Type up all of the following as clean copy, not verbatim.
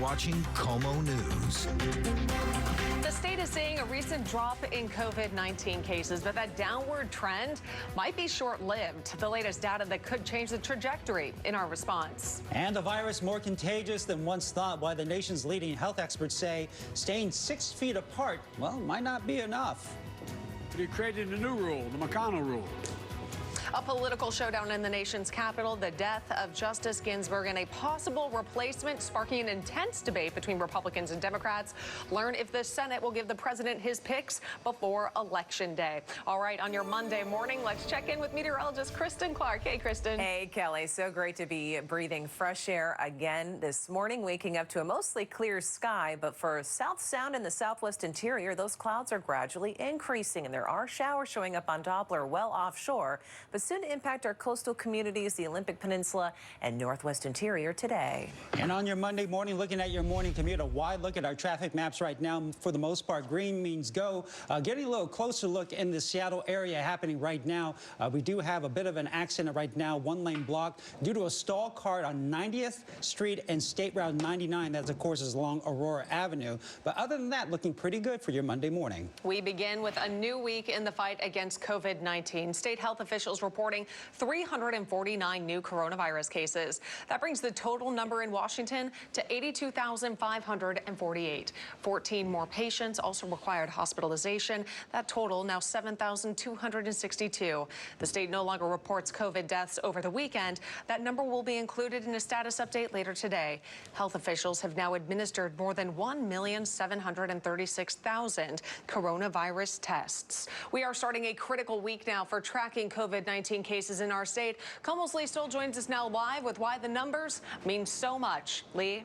watching Como News. The state is seeing a recent drop in COVID-19 cases, but that downward trend might be short-lived. The latest data that could change the trajectory in our response. And the virus more contagious than once thought, why the nation's leading health experts say staying 6 feet apart, well, might not be enough. They created a new rule, the McConnell rule. A political showdown in the nation's capital, the death of Justice Ginsburg and a possible replacement sparking an intense debate between Republicans and Democrats. Learn if the Senate will give the president his picks before Election Day. All right, on your Monday morning, let's check in with meteorologist Kristen Clark. Hey, Kristen. Hey, Kelly. So great to be breathing fresh air again this morning, waking up to a mostly clear sky. But for South Sound and the southwest interior, those clouds are gradually increasing, and there are showers showing up on Doppler well offshore, but soon to impact our coastal communities, the Olympic Peninsula, and northwest interior today. And on your Monday morning, looking at your morning commute, a wide look at our traffic maps right now. For the most part, green means go. Getting a little closer look in the Seattle area happening right now. We do have a bit of an accident right now, one-lane block due to a stalled car on 90th Street and State Route 99. That, of course, is along Aurora Avenue. But other than that, looking pretty good for your Monday morning. We begin with a new week in the fight against COVID-19. State health officials reporting 349 new coronavirus cases. That brings the total number in Washington to 82,548. 14 more patients also required hospitalization. That total now 7,262. The state no longer reports COVID deaths over the weekend. That number will be included in a status update later today. Health officials have now administered more than 1,736,000 coronavirus tests. We are starting a critical week now for tracking COVID-19 cases in our state. Como's Lee Stoll joins us now live with why the numbers mean so much. Lee?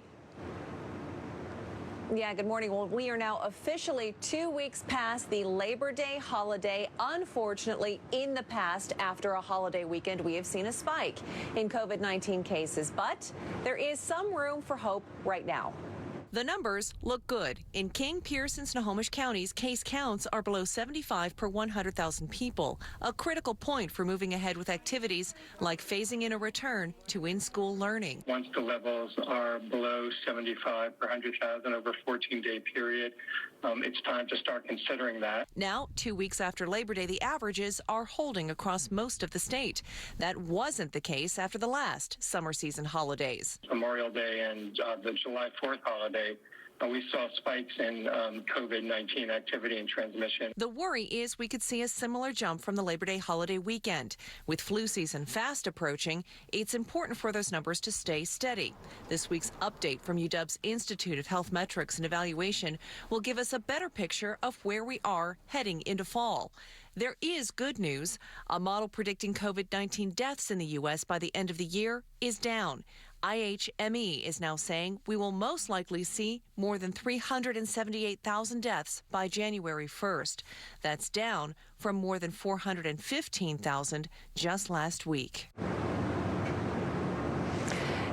Yeah, good morning. Well, we are now officially 2 weeks past the Labor Day holiday. Unfortunately, in the past, after a holiday weekend, we have seen a spike in COVID-19 cases, but there is some room for hope right now. The numbers look good. In King, Pierce, and Snohomish counties, case counts are below 75 per 100,000 people, a critical point for moving ahead with activities like phasing in a return to in-school learning. Once the levels are below 75 per 100,000 over a 14-day period, it's time to start considering that. Now, 2 weeks after Labor Day, the averages are holding across most of the state. That wasn't the case after the last summer season holidays. Memorial Day and the July 4th holiday, we saw spikes in COVID-19 activity and transmission. The worry is we could see a similar jump from the Labor Day holiday weekend. With flu season fast approaching, it's important for those numbers to stay steady. This week's update from UW's Institute of Health Metrics and Evaluation will give us a better picture of where we are heading into fall. There is good news. A model predicting COVID-19 deaths in the U.S. by the end of the year is down. IHME is now saying we will most likely see more than 378,000 deaths by January 1st. That's down from more than 415,000 just last week.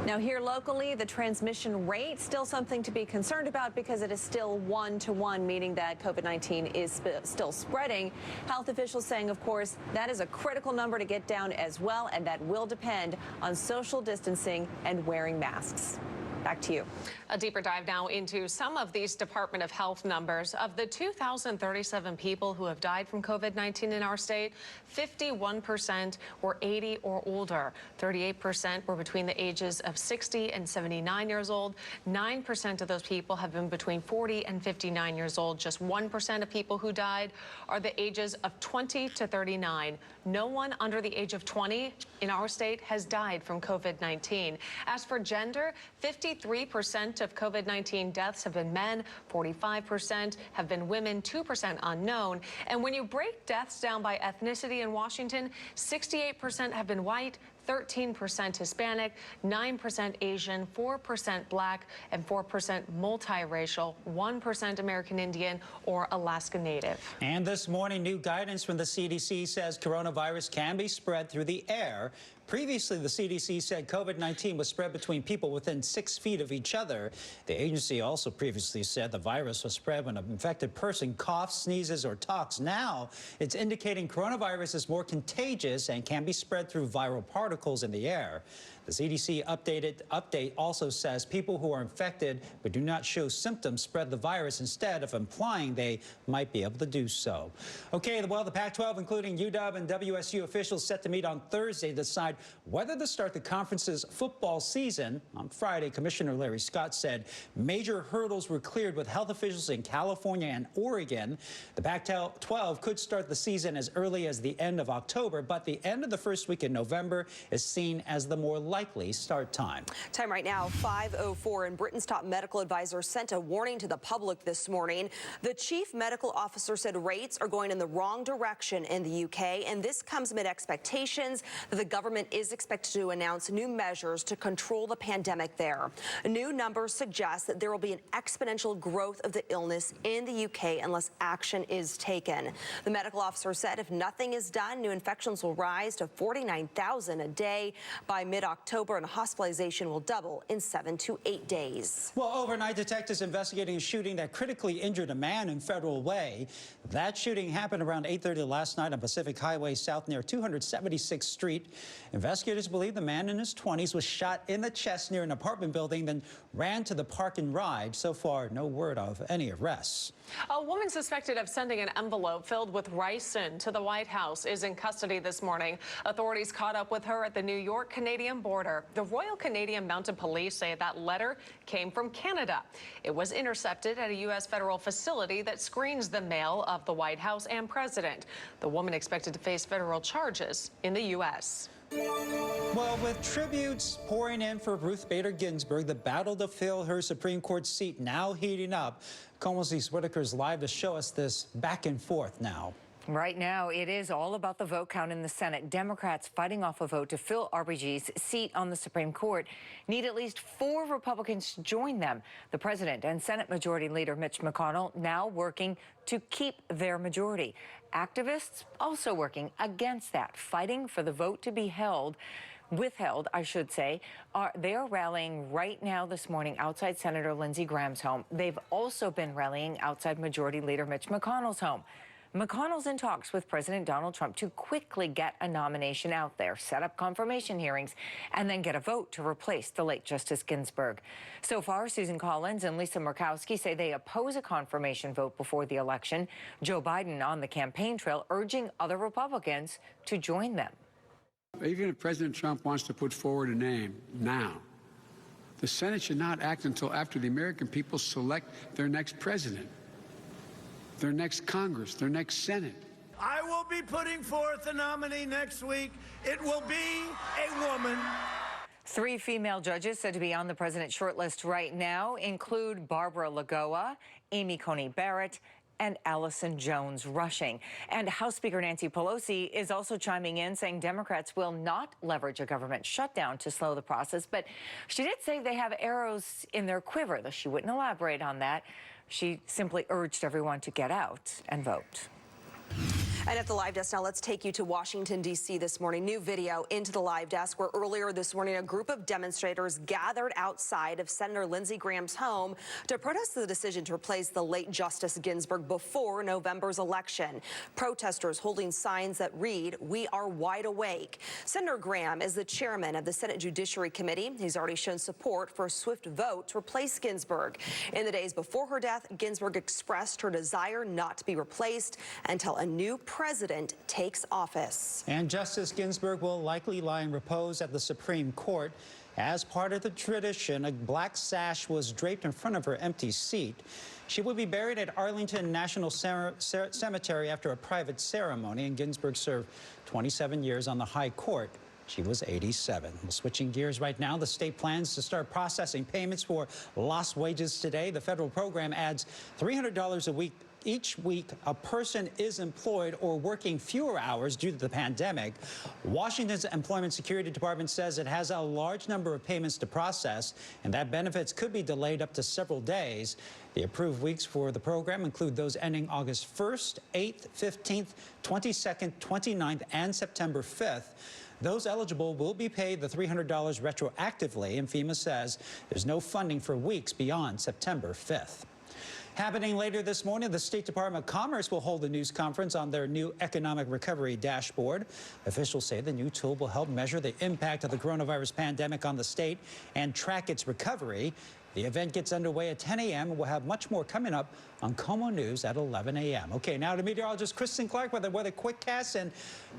Now here locally, the transmission rate still something to be concerned about because it is still 1-to-1, meaning that COVID-19 is still spreading. Health officials saying, of course, that is a critical number to get down as well, and that will depend on social distancing and wearing masks. Back to you. A deeper dive now into some of these Department of Health numbers. Of the 2,037 people who have died from COVID-19 in our state, 51% were 80 or older. 38% were between the ages of 60 and 79 years old. 9% of those people have been between 40 and 59 years old. Just 1% of people who died are the ages of 20 to 39. No one under the age of 20 in our state has died from COVID-19. As for gender, 53% of COVID-19 deaths have been men, 45% have been women, 2% unknown. And when you break deaths down by ethnicity in Washington, 68% have been white, 13% Hispanic, 9% Asian, 4% Black, and 4% multiracial, 1% American Indian or Alaska Native. And this morning, new guidance from the CDC says coronavirus can be spread through the air. Previously, the CDC said COVID-19 was spread between people within 6 feet of each other. The agency also previously said the virus was spread when an infected person coughs, sneezes, or talks. Now, it's indicating coronavirus is more contagious and can be spread through viral particles in the air. The CDC update also says people who are infected but do not show symptoms spread the virus instead of implying they might be able to do so. Okay, well, the Pac-12, including UW and WSU officials, set to meet on Thursday to decide whether to start the conference's football season. On Friday, Commissioner Larry Scott said major hurdles were cleared with health officials in California and Oregon. The Pac-12 could start the season as early as the end of October, but the end of the first week in November is seen as the more likely start time. Time right now, 5:04, and Britain's top medical advisor sent a warning to the public this morning. The chief medical officer said rates are going in the wrong direction in the UK, and this comes amid expectations that the government is expected to announce new measures to control the pandemic there. New numbers suggest that there will be an exponential growth of the illness in the UK unless action is taken. The medical officer said if nothing is done, new infections will rise to 49,000 a day by mid-October, and hospitalization will double in 7 to 8 days. Well, overnight, detectives investigating a shooting that critically injured a man in Federal Way. That shooting happened around 8:30 last night on Pacific Highway South near 276th Street. Investigators believe the man in his 20s was shot in the chest near an apartment building, then ran to the park and ride. So far, no word of any arrests. A woman suspected of sending an envelope filled with ricin to the White House is in custody this morning. Authorities caught up with her at the New York-Canadian border. The Royal Canadian Mounted Police say that letter came from Canada. It was intercepted at a U.S. federal facility that screens the mail of the White House and president. The woman expected to face federal charges in the U.S. Well, with tributes pouring in for Ruth Bader Ginsburg, the battle to fill her Supreme Court seat now heating up. KOMO's Whitaker's live to show us this back and forth now. Right now, it is all about the vote count in the Senate. Democrats fighting off a vote to fill RBG's seat on the Supreme Court need at least 4 Republicans to join them. The president and Senate Majority Leader Mitch McConnell now working to keep their majority. Activists also working against that, fighting for the vote to be withheld, I should say. They are rallying right now this morning outside Senator Lindsey Graham's home. They've also been rallying outside Majority Leader Mitch McConnell's home. McConnell's in talks with President Donald Trump to quickly get a nomination out there, set up confirmation hearings, and then get a vote to replace the late Justice Ginsburg. So far, Susan Collins and Lisa Murkowski say they oppose a confirmation vote before the election. Joe Biden on the campaign trail urging other Republicans to join them. Even if President Trump wants to put forward a name now, the Senate should not act until after the American people select their next president, their next Congress, their next Senate. I will be putting forth a nominee next week. It will be a woman. 3 female judges said to be on the president's shortlist right now include Barbara Lagoa, Amy Coney Barrett, and Allison Jones Rushing. And House Speaker Nancy Pelosi is also chiming in, saying Democrats will not leverage a government shutdown to slow the process. But she did say they have arrows in their quiver, though she wouldn't elaborate on that. She simply urged everyone to get out and vote. And at the live desk now, let's take you to Washington, D.C. this morning. New video into the live desk where earlier this morning a group of demonstrators gathered outside of Senator Lindsey Graham's home to protest the decision to replace the late Justice Ginsburg before November's election. Protesters holding signs that read, "We are wide awake." Senator Graham is the chairman of the Senate Judiciary Committee. He's already shown support for a swift vote to replace Ginsburg. In the days before her death, Ginsburg expressed her desire not to be replaced until a new president takes office. And Justice Ginsburg will likely lie in repose at the Supreme Court. As part of the tradition, a black sash was draped in front of her empty seat. She will be buried at Arlington National Cemetery after a private ceremony, and Ginsburg served 27 years on the High Court. She was 87. Well, switching gears right now, the state plans to start processing payments for lost wages today. The federal program adds $300 a week each week a person is employed or working fewer hours due to the pandemic. Washington's Employment Security Department says it has a large number of payments to process and that benefits could be delayed up to several days. The approved weeks for the program include those ending August 1st, 8th, 15th, 22nd, 29th, and September 5th. Those eligible will be paid the $300 retroactively, and FEMA says there's no funding for weeks beyond September 5th. Happening later this morning, the State Department of Commerce will hold a news conference on their new economic recovery dashboard. Officials say the new tool will help measure the impact of the coronavirus pandemic on the state and track its recovery. The event gets underway at 10 a.m. and we'll have much more coming up on Como News at 11 a.m. Okay, now to meteorologist Kristen Clark with a weather quickcast. And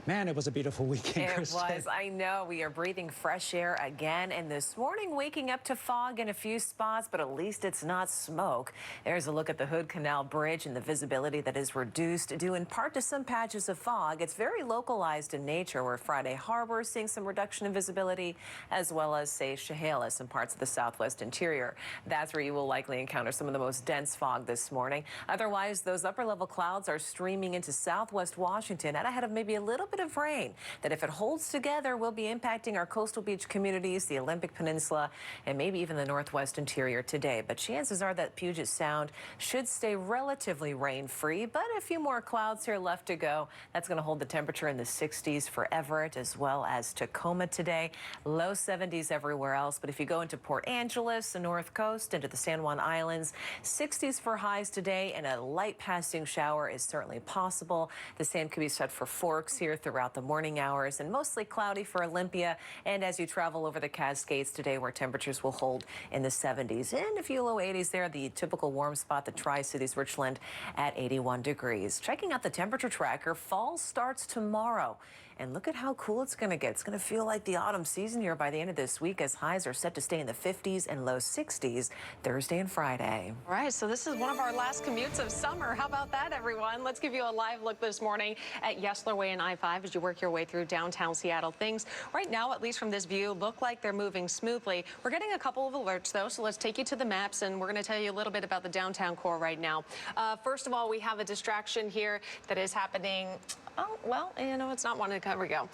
man, it was a beautiful weekend, Kristen. It was. I know. We are breathing fresh air again. And this morning, waking up to fog in a few spots, but at least it's not smoke. There's a look at the Hood Canal Bridge and the visibility that is reduced due in part to some patches of fog. It's very localized in nature, where Friday Harbor is seeing some reduction in visibility, as well as, say, Chehalis and parts of the southwest interior. That's where you will likely encounter some of the most dense fog this morning. Otherwise, those upper-level clouds are streaming into southwest Washington and ahead of maybe a little bit of rain that, if it holds together, will be impacting our coastal beach communities, the Olympic Peninsula, and maybe even the northwest interior today. But chances are that Puget Sound should stay relatively rain-free, but a few more clouds here left to go. That's going to hold the temperature in the 60s for Everett as well as Tacoma today. Low 70s everywhere else. But if you go into Port Angeles, the North Coast, into the San Juan Islands, 60s for highs today, and a light passing shower is certainly possible. The same could be said for Forks here throughout the morning hours, and mostly cloudy for Olympia. And as you travel over the Cascades today, where temperatures will hold in the 70s and a few low 80s there, the typical warm spot, the Tri-Cities, Richland at 81 degrees. Checking out the temperature tracker, fall starts tomorrow. And look at how cool it's going to get. It's going to feel like the autumn season here by the end of this week, as highs are set to stay in the 50s and low 60s Thursday and Friday. All right, so this is one of our last commutes of summer. How about that, everyone? Let's give you a live look this morning at Yesler Way and I-5 as you work your way through downtown Seattle. Things right now, at least from this view, look like they're moving smoothly. We're getting a couple of alerts, though, so let's take you to the maps, and we're going to tell you a little bit about the downtown core right now. First of all, we have a distraction here that is happening. Oh, well, you know, it's not one. Here we go.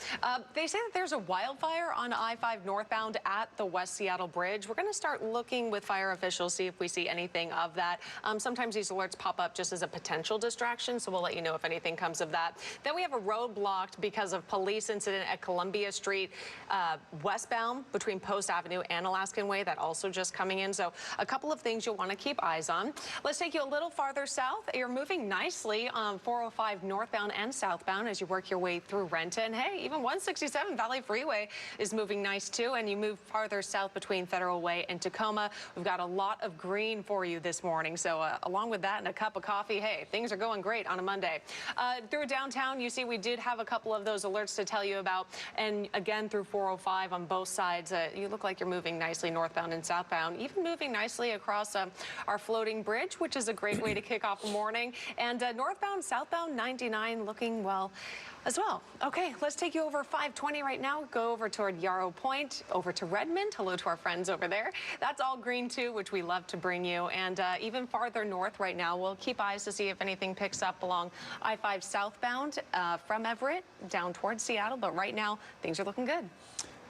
They say that there's a wildfire on I-5 northbound at the West Seattle Bridge. We're going to start looking with fire officials, see if we see anything of that. Sometimes these alerts pop up just as a potential distraction, so we'll let you know if anything comes of that. Then we have a road blocked because of police incident at Columbia Street westbound between Post Avenue and Alaskan Way. That also just coming in. So a couple of things you'll want to keep eyes on. Let's take you a little farther south. You're moving nicely on 405 northbound and southbound as you work your way through Renton. Hey, even 167 Valley Freeway is moving nice too, and you move farther south between Federal Way and Tacoma. We've got a lot of green for you this morning, so along with that and a cup of coffee, hey, things are going great on a Monday. Through downtown, you see we did have a couple of those alerts to tell you about, and again through 405 on both sides, you look like you're moving nicely northbound and southbound, even moving nicely across our floating bridge, which is a great way to kick off the morning. And northbound, southbound 99 looking well as well. Okay, let's take you over 520 right now. Go over toward Yarrow Point, over to Redmond. Hello to our friends over there. That's all green too, which we love to bring you. And even farther north right now, we'll keep eyes to see if anything picks up along I-5 southbound from Everett down towards Seattle. But right now, things are looking good.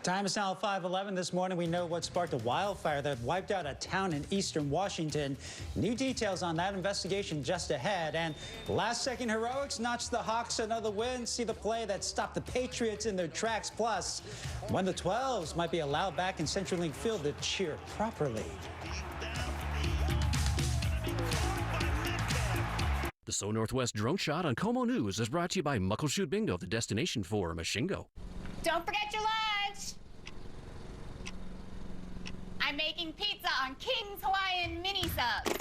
Time is now 5:11 this morning. We know what sparked a wildfire that wiped out a town in eastern Washington. New details on that investigation just ahead. And last-second heroics notched the Hawks another win. See the play that stopped the Patriots in their tracks. Plus, when the 12s might be allowed back in CenturyLink Field to cheer properly. The So Northwest Drone Shot on Como News is brought to you by Muckleshoot Bingo, the destination for Mashingo. Don't forget your lunch! I'm making pizza on King's Hawaiian mini subs.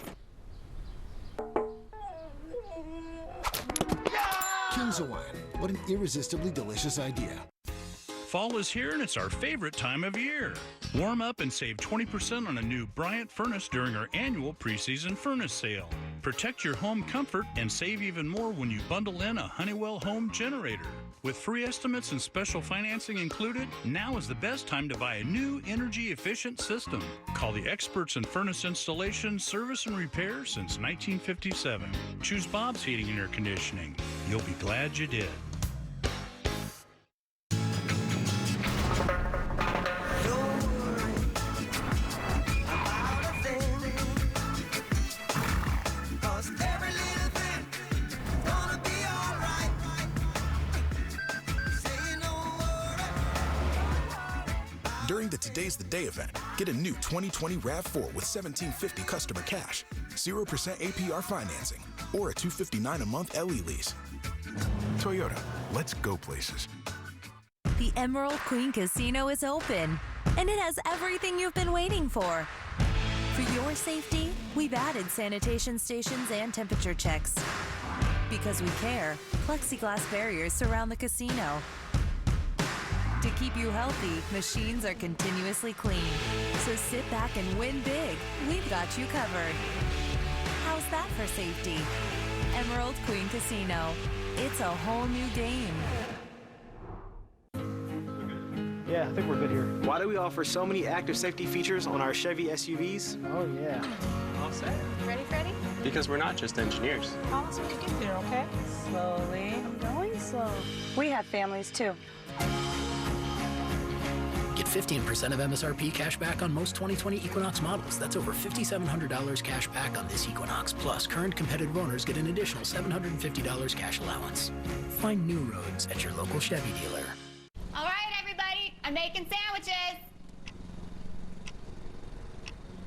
King's Hawaiian. What an irresistibly delicious idea. Fall is here and it's our favorite time of year. Warm up and save 20% on a new Bryant furnace during our annual preseason furnace sale. Protect your home comfort and save even more when you bundle in a Honeywell home generator. With free estimates and special financing included, now is the best time to buy a new energy-efficient system. Call the experts in furnace installation, service, and repair since 1957. Choose Bob's Heating and Air Conditioning. You'll be glad you did. During the Today's the Day event, Get a new 2020 RAV4 with $1,750 customer cash, 0% APR financing, or a $259 a month LE lease. Toyota, let's go places. The Emerald Queen Casino is open, and it has everything you've been waiting for. For your safety, we've added sanitation stations and temperature checks. Because we care, plexiglass barriers surround the casino. To keep you healthy, machines are continuously clean. So sit back and win big. We've got you covered. How's that for safety? Emerald Queen Casino. It's a whole new game. Yeah, I think we're good here. Why do we offer so many active safety features on our Chevy SUVs? Oh, yeah. All set. Ready, Freddie? Because we're not just engineers. Promise when you get there, okay? Slowly. I'm going slow. We have families too. Get 15% of MSRP cash back on most 2020 Equinox models. That's over $5,700 cash back on this Equinox. Plus, current competitive owners get an additional $750 cash allowance. Find new roads at your local Chevy dealer. All right, everybody, I'm making sandwiches.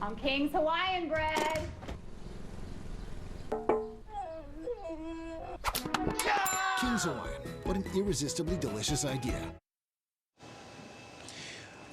On King's Hawaiian bread. King's Hawaiian. What an irresistibly delicious idea.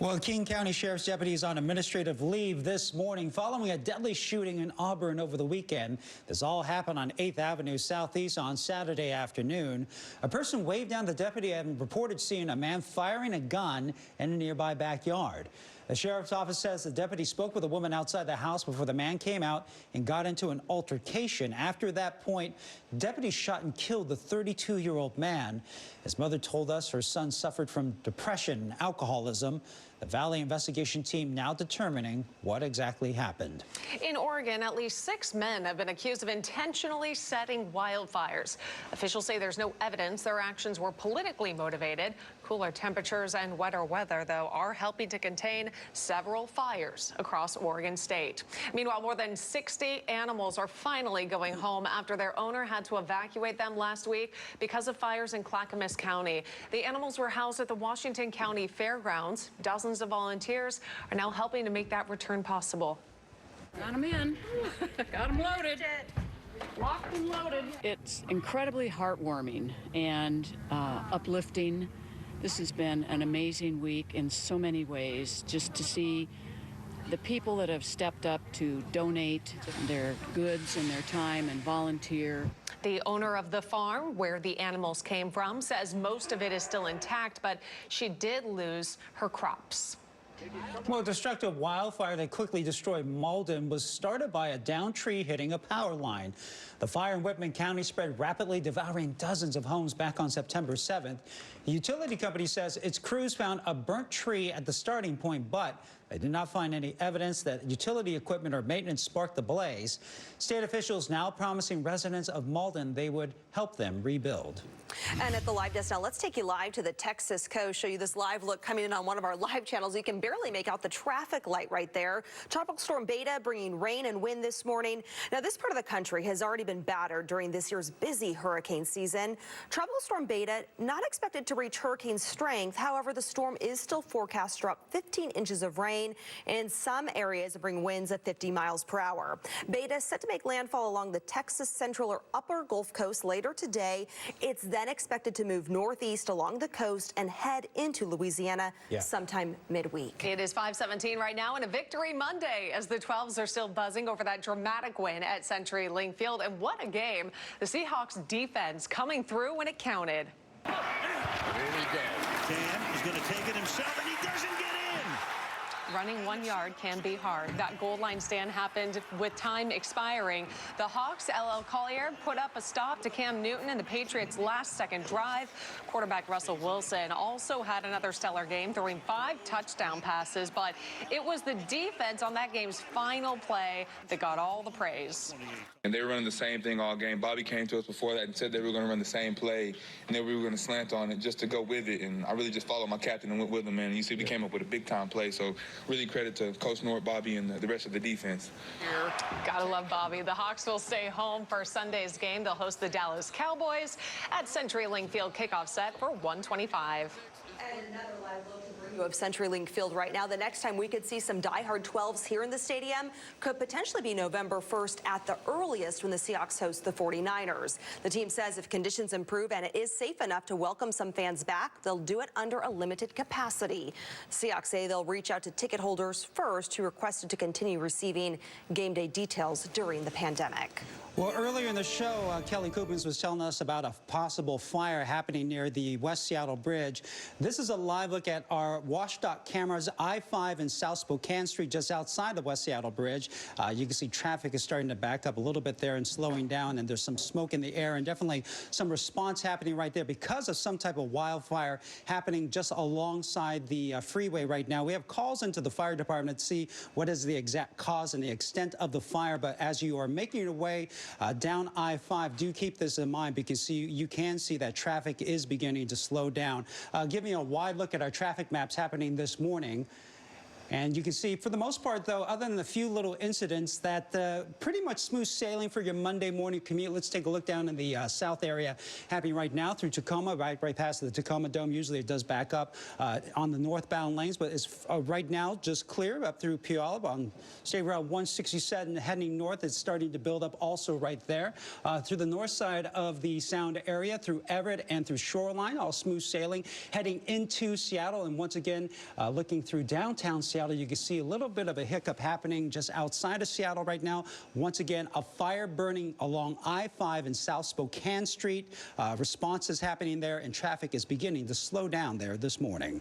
Well, King County Sheriff's deputies on administrative leave this morning following a deadly shooting in Auburn over the weekend. This all happened on 8th Avenue Southeast on Saturday afternoon. A person waved down the deputy and reported seeing a man firing a gun in a nearby backyard. The sheriff's office says the deputy spoke with a woman outside the house before the man came out and got into an altercation. After that point, deputies shot and killed the 32-year-old man. His mother told us her son suffered from depression and alcoholism. The Valley investigation team now determining what exactly happened. In Oregon, at least 6 men have been accused of intentionally setting wildfires. Officials say there's no evidence their actions were politically motivated. Cooler temperatures and wetter weather, though, are helping to contain several fires across Oregon State. Meanwhile, more than 60 animals are finally going home after their owner had to evacuate them last week because of fires in Clackamas County. The animals were housed at the Washington County Fairgrounds. Dozens of volunteers are now helping to make that return possible. Got them in. Got them loaded. Locked and loaded. It's incredibly heartwarming and uplifting. This has been an amazing week in so many ways, just to see the people that have stepped up to donate their goods and their time and volunteer. The owner of the farm where the animals came from says most of it is still intact, but she did lose her crops. Well, a destructive wildfire that quickly destroyed Malden was started by a downed tree hitting a power line. The fire in Whitman County spread rapidly, devouring dozens of homes back on September 7th. The utility company says its crews found a burnt tree at the starting point, but they did not find any evidence that utility equipment or maintenance sparked the blaze. State officials now promising residents of Malden they would help them rebuild. And at the live desk now, let's take you live to the Texas coast, show you this live look coming in on one of our live channels. You can barely make out the traffic light right there. Tropical Storm Beta bringing rain and wind this morning. Now, this part of the country has already been battered during this year's busy hurricane season. Tropical Storm Beta not expected to reach hurricane strength. However, the storm is still forecast to drop 15 inches of rain and in some areas bring winds of 50 miles per hour. Beta is set to make landfall along the Texas Central or Upper Gulf Coast later today. It's then expected to move northeast along the coast and head into Louisiana sometime midweek. It is 5:17 right now and a victory Monday as the 12s are still buzzing over that dramatic win at CenturyLink Field. And what a game. The Seahawks defense coming through when it counted. Dan is going to take it himself, and he doesn't get in. Running 1 yard can be hard. That goal line stand happened with time expiring. The Hawks' LL Collier put up a stop to Cam Newton in the Patriots' last-second drive. Quarterback Russell Wilson also had another stellar game, throwing 5 touchdown passes. But it was the defense on that game's final play that got all the praise. And they were running the same thing all game. Bobby came to us before that and said they were going to run the same play, and then we were going to slant on it just to go with it. And I really just followed my captain and went with him, man. And you see, we came up with a big-time play. So really credit to Coach Nort, Bobby, and the rest of the defense. Gotta love Bobby. The Hawks will stay home for Sunday's game. They'll host the Dallas Cowboys at CenturyLink Field. Kickoff set for 1:25. And another live look to bring of CenturyLink Field right now. The next time we could see some diehard 12s here in the stadium could potentially be November 1st at the earliest when the Seahawks host the 49ers. The team says if conditions improve and it is safe enough to welcome some fans back, they'll do it under a limited capacity. Seahawks say they'll reach out to ticket holders first who requested to continue receiving game day details during the pandemic. Well, earlier in the show, Kelly Koopmans was telling us about a possible fire happening near the West Seattle Bridge. This is a live look at our WashDoc cameras, I-5 and South Spokane Street, just outside the West Seattle Bridge. You can see traffic is starting to back up a little bit there and slowing down, and there's some smoke in the air and definitely some response happening right there because of some type of wildfire happening just alongside the freeway right now. We have calls into the fire department to see what is the exact cause and the extent of the fire, but as you are making your way down I-5, do keep this in mind because you can see that traffic is beginning to slow down. Giving you a wide look at our traffic maps happening this morning. And you can see, for the most part, though, other than a few little incidents, that pretty much smooth sailing for your Monday morning commute. Let's take a look down in the south area happening right now through Tacoma, right past the Tacoma Dome. Usually it does back up on the northbound lanes, but it's right now just clear up through Puyallup on State Route 167 heading north. It's starting to build up also right there. Through the north side of the Sound area, through Everett and through Shoreline, all smooth sailing heading into Seattle. And once again, looking through downtown Seattle, you can see a little bit of a hiccup happening just outside of Seattle right now. Once again, a fire burning along I-5 and South Spokane Street. Response is happening there, and traffic is beginning to slow down there this morning.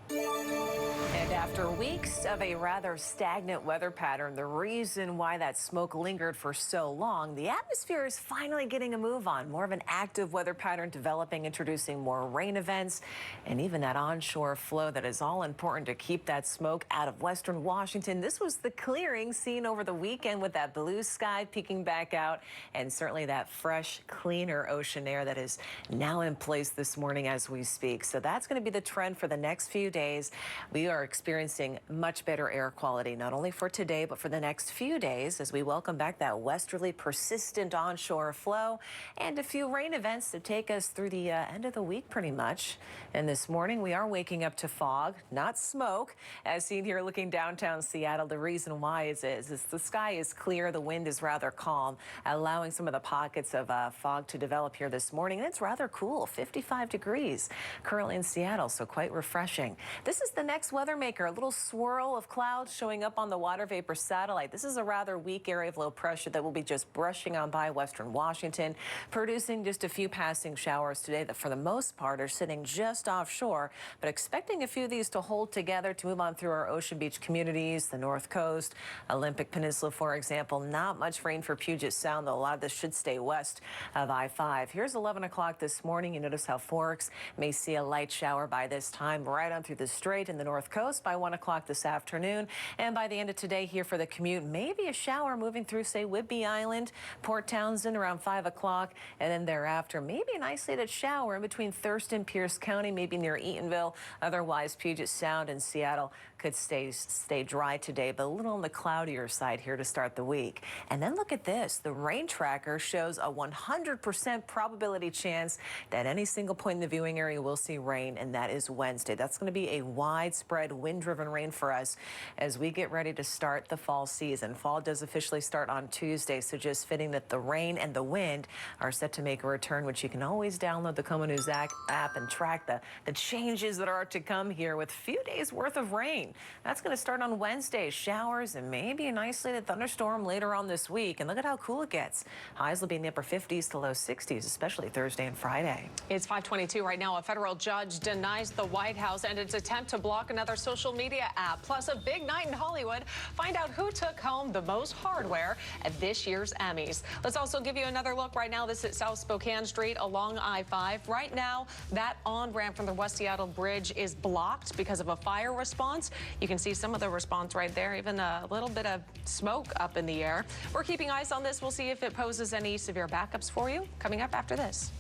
And after weeks of a rather stagnant weather pattern, the reason why that smoke lingered for so long, the atmosphere is finally getting a move on. More of an active weather pattern developing, introducing more rain events, and even that onshore flow that is all important to keep that smoke out of western Washington. This was the clearing seen over the weekend with that blue sky peeking back out, and certainly that fresh, cleaner ocean air that is now in place this morning as we speak. So that's going to be the trend for the next few days. We are experiencing much better air quality, not only for today, but for the next few days as we welcome back that westerly persistent onshore flow and a few rain events to take us through the end of the week pretty much. And this morning we are waking up to fog, not smoke, as seen here looking downtown Seattle. The reason why is the sky is clear, the wind is rather calm, allowing some of the pockets of fog to develop here this morning. And it's rather cool, 55 degrees currently in Seattle, so quite refreshing. This is the next weather maker, a little swirl of clouds showing up on the water vapor satellite. This is a rather weak area of low pressure that will be just brushing on by western Washington, producing just a few passing showers today that for the most part are sitting just offshore, but expecting a few of these to hold together to move on through our Ocean Beach communities, the North Coast, Olympic Peninsula, for example. Not much rain for Puget Sound, though a lot of this should stay west of I-5. Here's 11 o'clock this morning. You notice how Forks may see a light shower by this time right on through the strait in the North Coast by 1 o'clock this afternoon. And by the end of today here for the commute, maybe a shower moving through, say, Whidbey Island, Port Townsend around 5 o'clock. And then thereafter, maybe an isolated shower in between Thurston, Pierce County, maybe near Eatonville. Otherwise, Puget Sound and Seattle could stay dry today, but a little on the cloudier side here to start the week. And then look at this. The rain tracker shows a 100% probability chance that any single point in the viewing area will see rain, and that is Wednesday. That's going to be a widespread wind-driven rain for us as we get ready to start the fall season. Fall does officially start on Tuesday, so just fitting that the rain and the wind are set to make a return, which you can always download the KOMO News app and track the changes that are to come here with a few days worth of rain. That's going to start on Wednesday. Showers and maybe an isolated thunderstorm later on this week. And look at how cool it gets. Highs will be in the upper 50s to low 60s, especially Thursday and Friday. It's 5:22 right now. A federal judge denies the White House and its attempt to block another social media app. Plus, a big night in Hollywood. Find out who took home the most hardware at this year's Emmys. Let's also give you another look right now. This is South Spokane Street along I-5. Right now, that on-ramp from the West Seattle Bridge is blocked because of a fire response. You can see some of the response right there, even a little bit of smoke up in the air. We're keeping eyes on this. We'll see if it poses any severe backups for you coming up after this.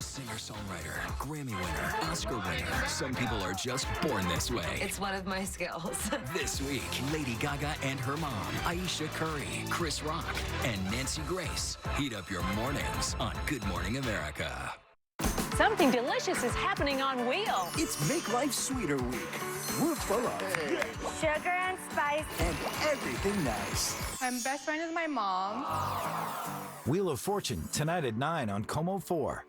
Singer-songwriter, Grammy winner, Oscar winner. Some people are just born this way. It's one of my skills. This week, Lady Gaga and her mom, Aisha Curry, Chris Rock, and Nancy Grace heat up your mornings on Good Morning America. Something delicious is happening on wheels. It's Make Life Sweeter Week. We're full of Sugar and spice. and everything nice. I'm best friend with my mom. Wheel of Fortune, tonight at 9 on Como 4.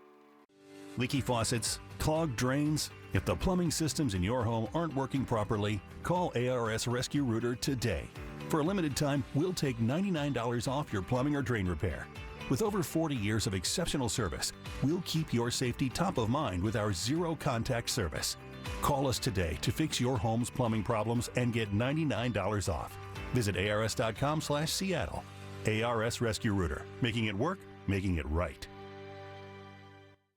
Leaky faucets, clogged drains. If the plumbing systems in your home aren't working properly, call ARS Rescue Rooter today. For a limited time, we'll take $99 off your plumbing or drain repair. With over 40 years of exceptional service, we'll keep your safety top of mind with our zero-contact service. Call us today to fix your home's plumbing problems and get $99 off. Visit ars.com/Seattle. ARS Rescue Rooter. Making it work, making it right.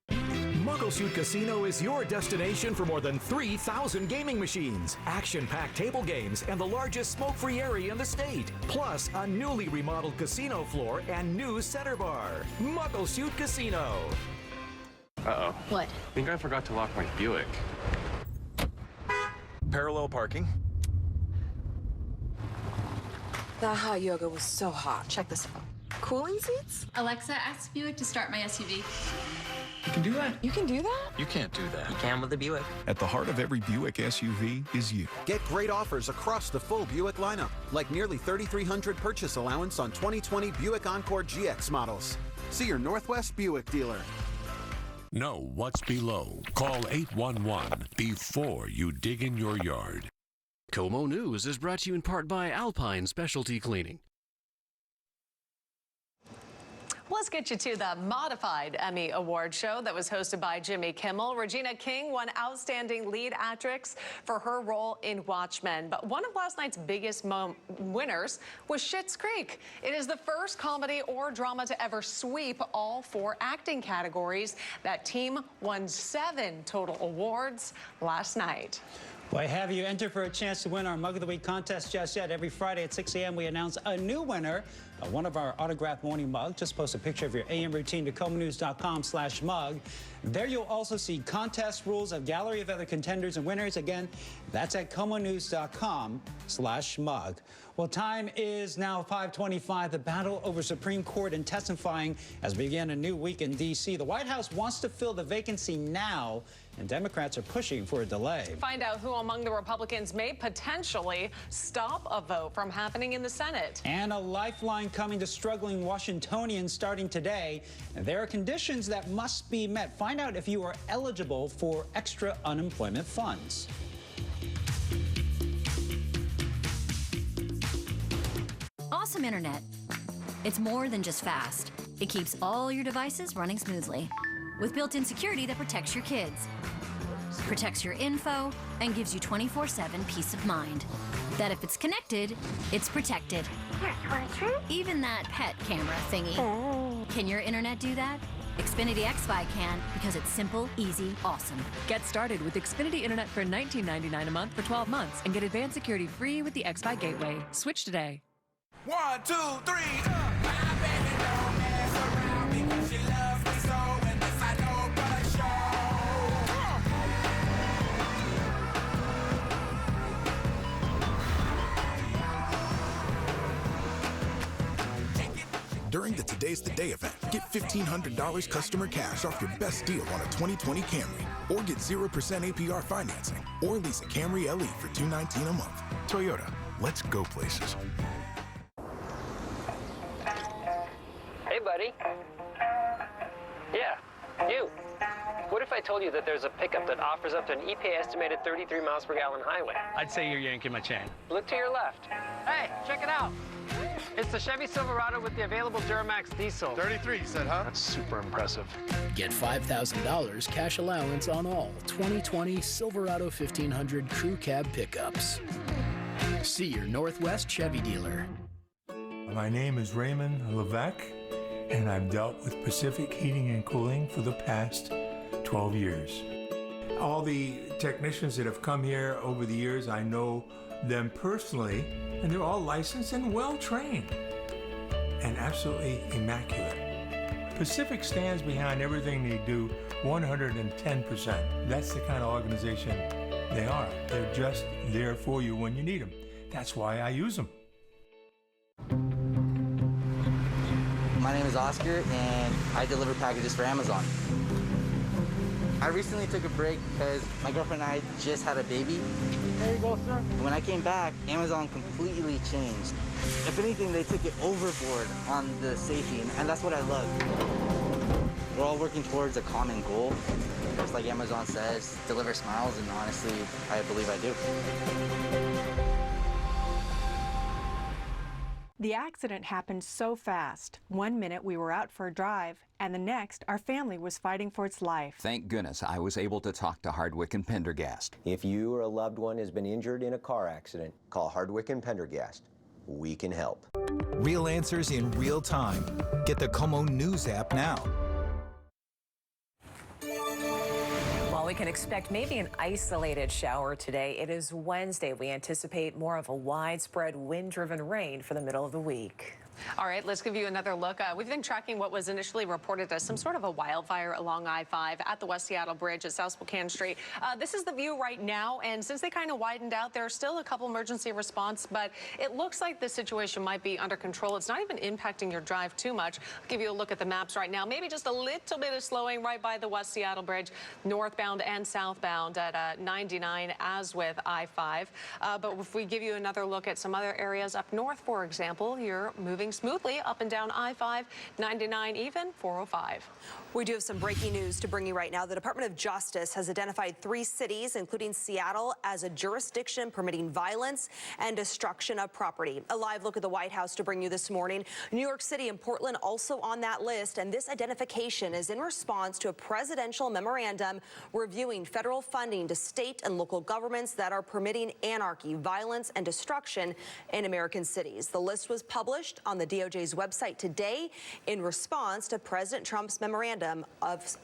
Muckleshoot Casino is your destination for more than 3,000 gaming machines, action-packed table games, and the largest smoke-free area in the state. Plus, a newly remodeled casino floor and new center bar. Muckleshoot Casino. Uh-oh. What? I think I forgot to lock my Buick. Parallel parking. That hot yoga was so hot. Check this out. Cooling seats? Alexa, ask Buick to start my SUV. You can do that. You can do that? You can't do that. You can with the Buick. At the heart of every Buick SUV is you. Get great offers across the full Buick lineup, like nearly $3,300 purchase allowance on 2020 Buick Encore GX models. See your Northwest Buick dealer. Know what's below. Call 811 before you dig in your yard. Como News is brought to you in part by Alpine Specialty Cleaning. Let's get you to the modified Emmy Award show that was hosted by Jimmy Kimmel. Regina King won Outstanding Lead Actress for her role in Watchmen. But one of last night's biggest winners was Schitt's Creek. It is the first comedy or drama to ever sweep all 4 acting categories. That team won 7 total awards last night. Well, have you entered for a chance to win our Mug of the Week contest just yet? Every Friday at 6 a.m. we announce a new winner of one of our autographed morning mugs. Just post a picture of your AM routine to comonews.com/mug. There you'll also see contest rules, a gallery of other contenders and winners. Again, that's at comonews.com/mug. Well, time is now 5:25. The battle over Supreme Court intensifying as we begin a new week in D.C. The White House wants to fill the vacancy now, and Democrats are pushing for a delay. Find out who among the Republicans may potentially stop a vote from happening in the Senate. And a lifeline coming to struggling Washingtonians starting today. There are conditions that must be met. Find out if you are eligible for extra unemployment funds. Awesome internet. It's more than just fast. It keeps all your devices running smoothly with built-in security that protects your kids, protects your info, and gives you 24/7 peace of mind. That if it's connected, it's protected. Even that pet camera thingy. Can your internet do that? Xfinity XFi can, because it's simple, easy, awesome. Get started with Xfinity Internet for $19.99 a month for 12 months and get advanced security free with the XFi Gateway. Switch today. 1, 2, 3, My baby don't mess around because she loves me so, and this I know for sure. During the Today's the Day event, get $1,500 customer cash off your best deal on a 2020 Camry, or get 0% APR financing, or lease a Camry LE for $219 a month. Toyota, let's go places. Hey, buddy. Yeah, you. What if I told you that there's a pickup that offers up to an EPA estimated 33 miles per gallon highway? I'd say you're yanking my chain. Look to your left. Hey, check it out. It's the Chevy Silverado with the available Duramax diesel. 33, you said, huh? That's super impressive. Get $5,000 cash allowance on all 2020 Silverado 1500 crew cab pickups. See your Northwest Chevy dealer. My name is Raymond Levesque, and I've dealt with Pacific Heating and Cooling for the past 12 years. All the technicians that have come here over the years, I know them personally, and they're all licensed and well-trained and absolutely immaculate. Pacific stands behind everything they do 110%. That's the kind of organization they are. They're just there for you when you need them. That's why I use them. My name is Oscar, and I deliver packages for Amazon. I recently took a break because my girlfriend and I just had a baby. There you go, sir. When I came back, Amazon completely changed. If anything, they took it overboard on the safety, and that's what I love. We're all working towards a common goal. Just like Amazon says, deliver smiles, and honestly, I believe I do. The accident happened so fast. 1 minute we were out for a drive, and the next our family was fighting for its life. Thank goodness I was able to talk to Hardwick and Pendergast. If you or a loved one has been injured in a car accident, call Hardwick and Pendergast. We can help. Real answers in real time. Get the Como News app now. Well, we can expect maybe an isolated shower today. It is Wednesday. We anticipate more of a widespread wind-driven rain for the middle of the week. All right, let's give you another look. We've been tracking what was initially reported as some sort of a wildfire along I-5 at the West Seattle Bridge at South Spokane Street. This is the view right now, and since they kind of widened out, there's still a couple emergency response, but it looks like the situation might be under control. It's not even impacting your drive too much. I'll give you a look at the maps right now. Maybe just a little bit of slowing right by the West Seattle Bridge, northbound and southbound at 99, as with I-5. But if we give you another look at some other areas up north, for example, you're moving smoothly up and down I-5, 99, even 405. We do have some breaking news to bring you right now. The Department of Justice has identified 3 cities, including Seattle, as a jurisdiction permitting violence and destruction of property. A live look at the White House to bring you this morning. New York City and Portland also on that list, and this identification is in response to a presidential memorandum reviewing federal funding to state and local governments that are permitting anarchy, violence, and destruction in American cities. The list was published on the DOJ's website today in response to President Trump's memorandum,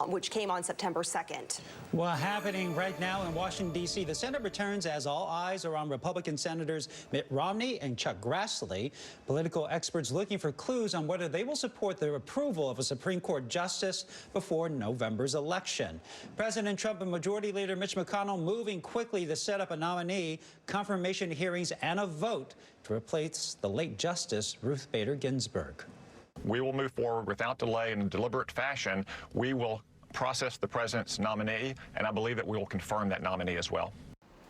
which came on September 2nd. Well, happening right now in Washington, D.C., the Senate returns as all eyes are on Republican Senators Mitt Romney and Chuck Grassley. Political experts looking for clues on whether they will support the approval of a Supreme Court justice before November's election. President Trump and Majority Leader Mitch McConnell moving quickly to set up a nominee, confirmation hearings, and a vote to replace the late Justice Ruth Bader Ginsburg. We will move forward without delay in a deliberate fashion. We will process the president's nominee, and I believe that we will confirm that nominee as well.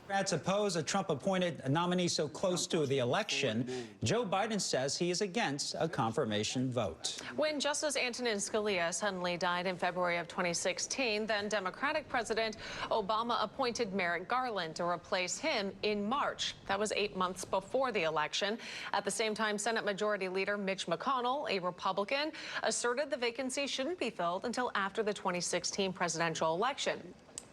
Democrats oppose a Trump-appointed nominee so close to the election. Joe Biden says he is against a confirmation vote. When Justice Antonin Scalia suddenly died in February of 2016, then Democratic President Obama appointed Merrick Garland to replace him in March. That was 8 months before the election. At the same time, Senate Majority Leader Mitch McConnell, a Republican, asserted the vacancy shouldn't be filled until after the 2016 presidential election.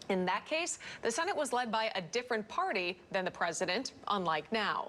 In that case, the Senate was led by a different party than the president, unlike now.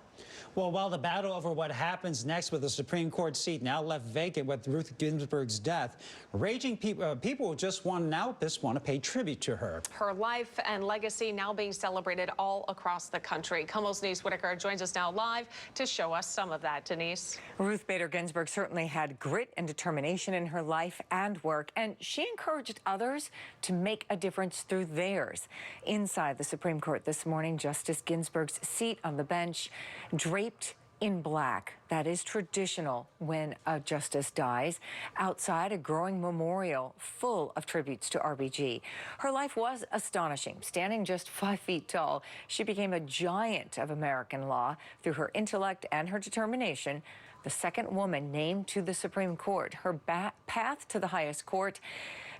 Well, while the battle over what happens next with the Supreme Court seat now left vacant with Ruth Ginsburg's death, raging people just want to pay tribute to her. Her life and legacy now being celebrated all across the country. Como's Denise Whitaker joins us now live to show us some of that. Denise. Ruth Bader Ginsburg certainly had grit and determination in her life and work, and she encouraged others to make a difference through theirs. Inside the Supreme Court this morning, Justice Ginsburg's seat on the bench draped in black. That is traditional when a justice dies. Outside, a growing memorial full of tributes to RBG. Her life was astonishing. Standing just 5 feet tall, she became a giant of American law through her intellect and her determination. The second woman named to the Supreme Court. Her path to the highest court,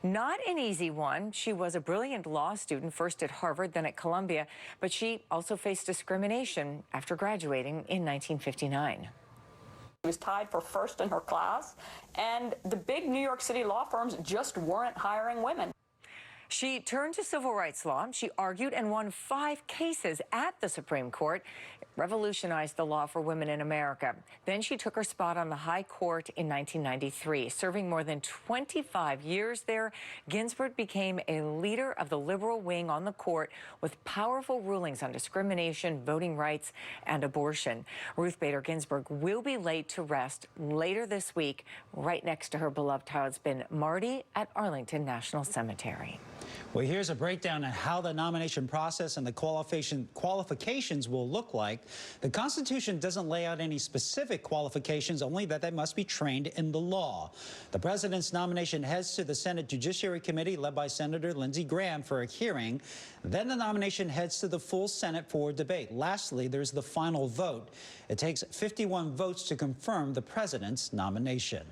not an easy one. She was a brilliant law student, first at Harvard, then at Columbia, but she also faced discrimination after graduating in 1959. She was tied for first in her class, and the big New York City law firms just weren't hiring women. She turned to civil rights law. She argued and won 5 cases at the Supreme Court. It revolutionized the law for women in America. Then she took her spot on the High Court in 1993. Serving more than 25 years there, Ginsburg became a leader of the liberal wing on the court with powerful rulings on discrimination, voting rights, and abortion. Ruth Bader Ginsburg will be laid to rest later this week, right next to her beloved husband, Marty, at Arlington National Cemetery. Well, here's a breakdown of how the nomination process and the qualifications will look like. The Constitution doesn't lay out any specific qualifications, only that they must be trained in the law. The president's nomination heads to the Senate Judiciary Committee, led by Senator Lindsey Graham, for a hearing. Then the nomination heads to the full Senate for debate. Lastly, there's the final vote. It takes 51 votes to confirm the president's nomination.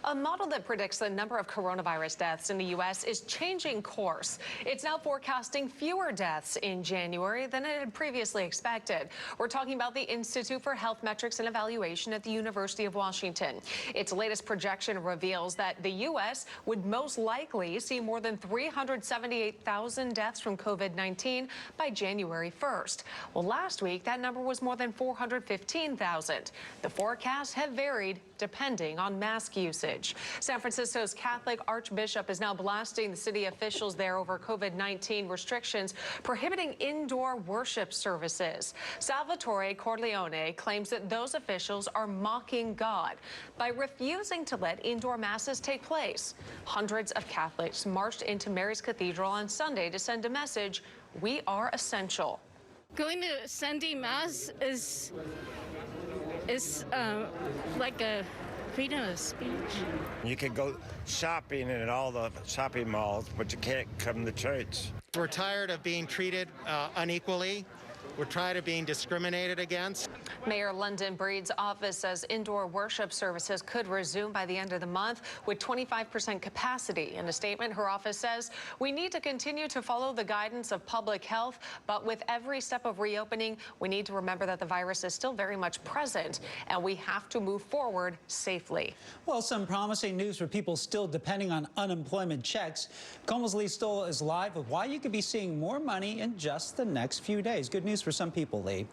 A model that predicts the number of coronavirus deaths in the U.S. is changing course. It's now forecasting fewer deaths in January than it had previously expected. We're talking about the Institute for Health Metrics and Evaluation at the University of Washington. Its latest projection reveals that the U.S. would most likely see more than 378,000 deaths from COVID-19 by January 1st. Well, last week, that number was more than 415,000. The forecasts have varied depending on mask usage. San Francisco's Catholic Archbishop is now blasting the city officials there over COVID-19 restrictions prohibiting indoor worship services. Salvatore Corleone claims that those officials are mocking God by refusing to let indoor masses take place. Hundreds of Catholics marched into Mary's Cathedral on Sunday to send a message: we are essential. Going to Sunday Mass is like a freedom of speech. You can go shopping in all the shopping malls, but you can't come to church. We're tired of being treated unequally. We're tired of being discriminated against. Mayor London Breed's office says indoor worship services could resume by the end of the month with 25% capacity. In a statement, her office says, we need to continue to follow the guidance of public health, but with every step of reopening, we need to remember that the virus is still very much present, and we have to move forward safely. Well, some promising news for people still depending on unemployment checks. KOMO's Lee Stoll is live with why you could be seeing more money in just the next few days. Good news for some people, Lee.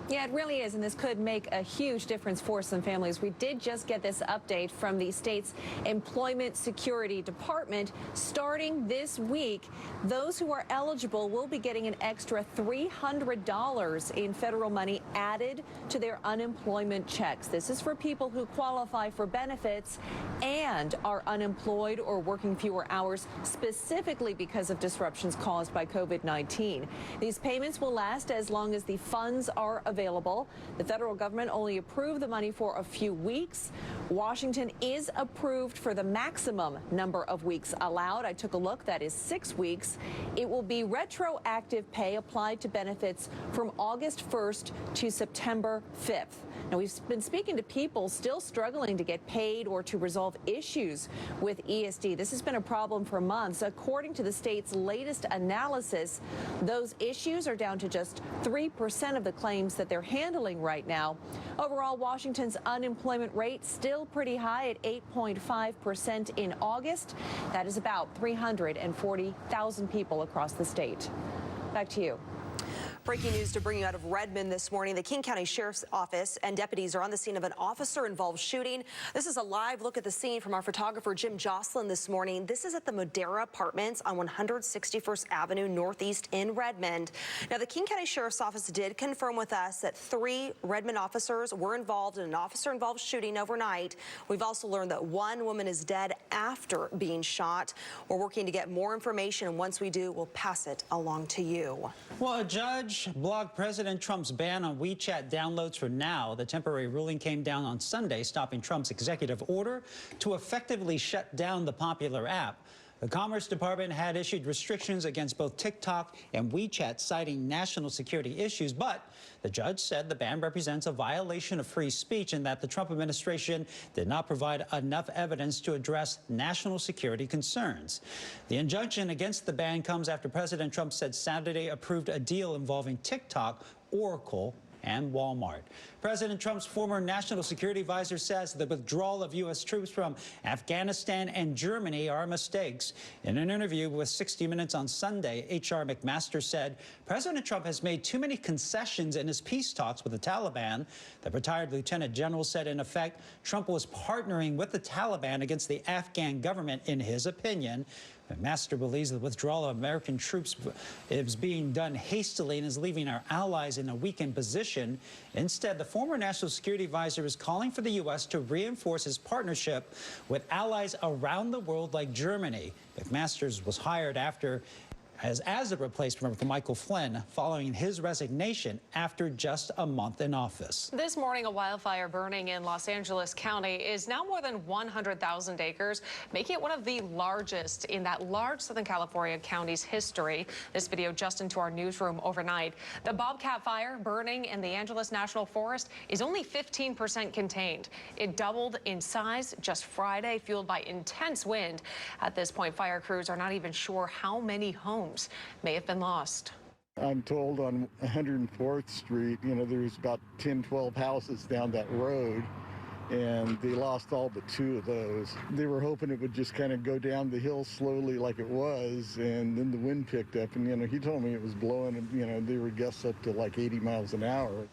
Yeah, it really is, and this could make a huge difference for some families. We did just get this update from the state's Employment Security Department. Starting this week, those who are eligible will be getting an extra $300 in federal money added to their unemployment checks. This is for people who qualify for benefits and are unemployed or working fewer hours, specifically because of disruptions caused by COVID-19. These payments will last as long as the funds are available. The federal government only approved the money for a few weeks. Washington is approved for the maximum number of weeks allowed. I took a look. That is 6 weeks. It will be retroactive pay applied to benefits from August 1st to September 5th. Now, we've been speaking to people still struggling to get paid or to resolve issues with ESD. This has been a problem for months. According to the state's latest analysis, those issues are down to just 3% of the claims that they're handling right now. Overall, Washington's unemployment rate still pretty high at 8.5% in August. That is about 340,000 people across the state. Back to you. Breaking news to bring you out of Redmond this morning. The King County Sheriff's Office and deputies are on the scene of an officer-involved shooting. This is a live look at the scene from our photographer Jim Jocelyn this morning. This is at the Modera Apartments on 161st Avenue Northeast in Redmond. Now, the King County Sheriff's Office did confirm with us that 3 Redmond officers were involved in an officer-involved shooting overnight. We've also learned that 1 woman is dead after being shot. We're working to get more information, and once we do, we'll pass it along to you. Well, a judge blocked President Trump's ban on WeChat downloads for now. The temporary ruling came down on Sunday, stopping Trump's executive order to effectively shut down the popular app. The Commerce Department had issued restrictions against both TikTok and WeChat, citing national security issues, but the judge said the ban represents a violation of free speech and that the Trump administration did not provide enough evidence to address national security concerns. The injunction against the ban comes after President Trump said Saturday approved a deal involving TikTok, Oracle, and Walmart. President Trump's former national security advisor says the withdrawal of U.S. troops from Afghanistan and Germany are mistakes. In an interview with 60 Minutes on Sunday, H.R. McMaster said President Trump has made too many concessions in his peace talks with the Taliban. The retired lieutenant general said, in effect, Trump was partnering with the Taliban against the Afghan government, in his opinion. McMaster believes the withdrawal of American troops is being done hastily and is leaving our allies in a weakened position. Instead, the former National Security Advisor is calling for the U.S. to reinforce his partnership with allies around the world like Germany. McMaster was hired as a replacement for Michael Flynn following his resignation after just a month in office. This morning, a wildfire burning in Los Angeles County is now more than 100,000 acres, making it one of the largest in that large Southern California county's history. This video just into our newsroom overnight. The Bobcat fire burning in the Angeles National Forest is only 15% contained. It doubled in size just Friday, fueled by intense wind. At this point, fire crews are not even sure how many homes may have been lost. I'm told on 104th Street, there's about 10, 12 houses down that road, and they lost all but 2 of those. They were hoping it would just kind of go down the hill slowly like it was, and then the wind picked up, and, he told me it was blowing, they were gusts up to like 80 miles an hour.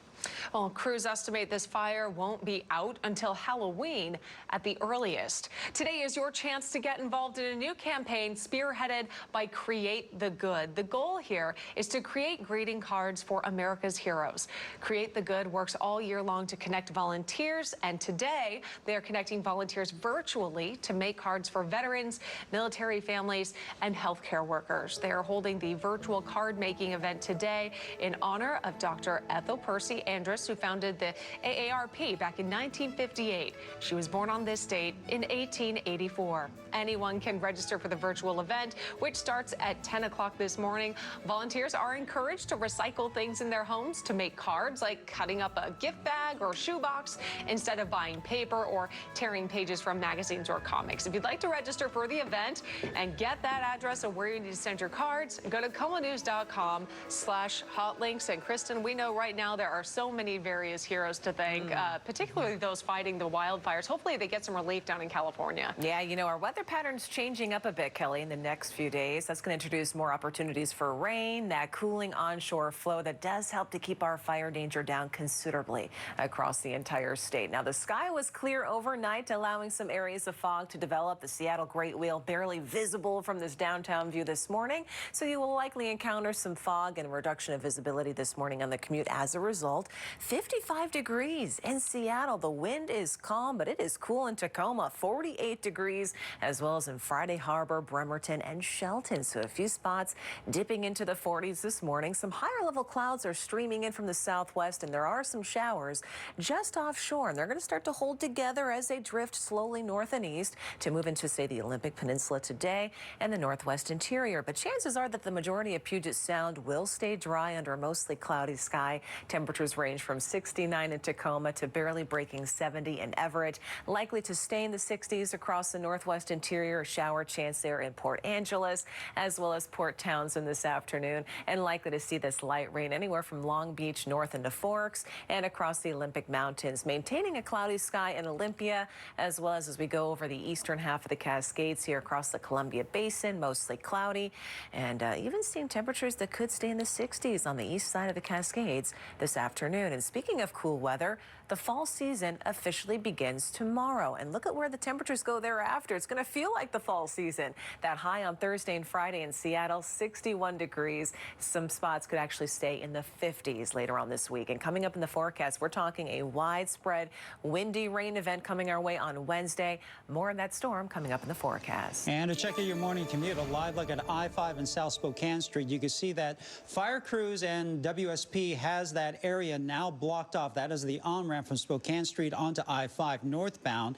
Well, crews estimate this fire won't be out until Halloween at the earliest. Today is your chance to get involved in a new campaign spearheaded by Create the Good. The goal here is to create greeting cards for America's heroes. Create the Good works all year long to connect volunteers, and today they are connecting volunteers virtually to make cards for veterans, military families, and healthcare workers. They are holding the virtual card making event today in honor of Dr. Ethel Percy Andrus, who founded the AARP back in 1958. She was born on this date in 1884. Anyone can register for the virtual event, which starts at 10 o'clock this morning. Volunteers are encouraged to recycle things in their homes to make cards, like cutting up a gift bag or shoebox instead of buying paper or tearing pages from magazines or comics. If you'd like to register for the event and get that address of where you need to send your cards, go to KOMOnews.com/hotlinks. And Kristen, we know right now there are so many various heroes to thank, particularly those fighting the wildfires. Hopefully they get some relief down in California. Yeah, our weather pattern's changing up a bit, Kelly, in the next few days. That's going to introduce more opportunities for rain, that cooling onshore flow that does help to keep our fire danger down considerably across the entire state. Now, the sky was clear overnight, allowing some areas of fog to develop. The Seattle Great Wheel barely visible from this downtown view this morning, so you will likely encounter some fog and a reduction of visibility this morning on the commute as a result. 55 degrees in Seattle. The wind is calm, but it is cool in Tacoma. 48 degrees, as well as in Friday Harbor, Bremerton, and Shelton. So a few spots dipping into the 40s this morning. Some higher level clouds are streaming in from the southwest, and there are some showers just offshore. And they're going to start to hold together as they drift slowly north and east to move into, say, the Olympic Peninsula today and the northwest interior. But chances are that the majority of Puget Sound will stay dry under a mostly cloudy sky. Temperatures range from 69 in Tacoma to barely breaking 70 in Everett. Likely to stay in the 60s across the northwest interior. A shower chance there in Port Angeles as well as Port Townsend this afternoon. And likely to see this light rain anywhere from Long Beach north into Forks and across the Olympic Mountains. Maintaining a cloudy sky in Olympia as well as we go over the eastern half of the Cascades here across the Columbia Basin. Mostly cloudy and even seeing temperatures that could stay in the 60s on the east side of the Cascades this afternoon. And speaking of cool weather, the fall season officially begins tomorrow. And look at where the temperatures go thereafter. It's going to feel like the fall season. That high on Thursday and Friday in Seattle, 61 degrees. Some spots could actually stay in the 50s later on this week. And coming up in the forecast, we're talking a widespread windy rain event coming our way on Wednesday. More of that storm coming up in the forecast. And to check out your morning commute, a live look at I-5 and South Spokane Street. You can see that fire crews and WSP has that area now blocked off. That is the on-ramp from Spokane Street onto I-5 northbound.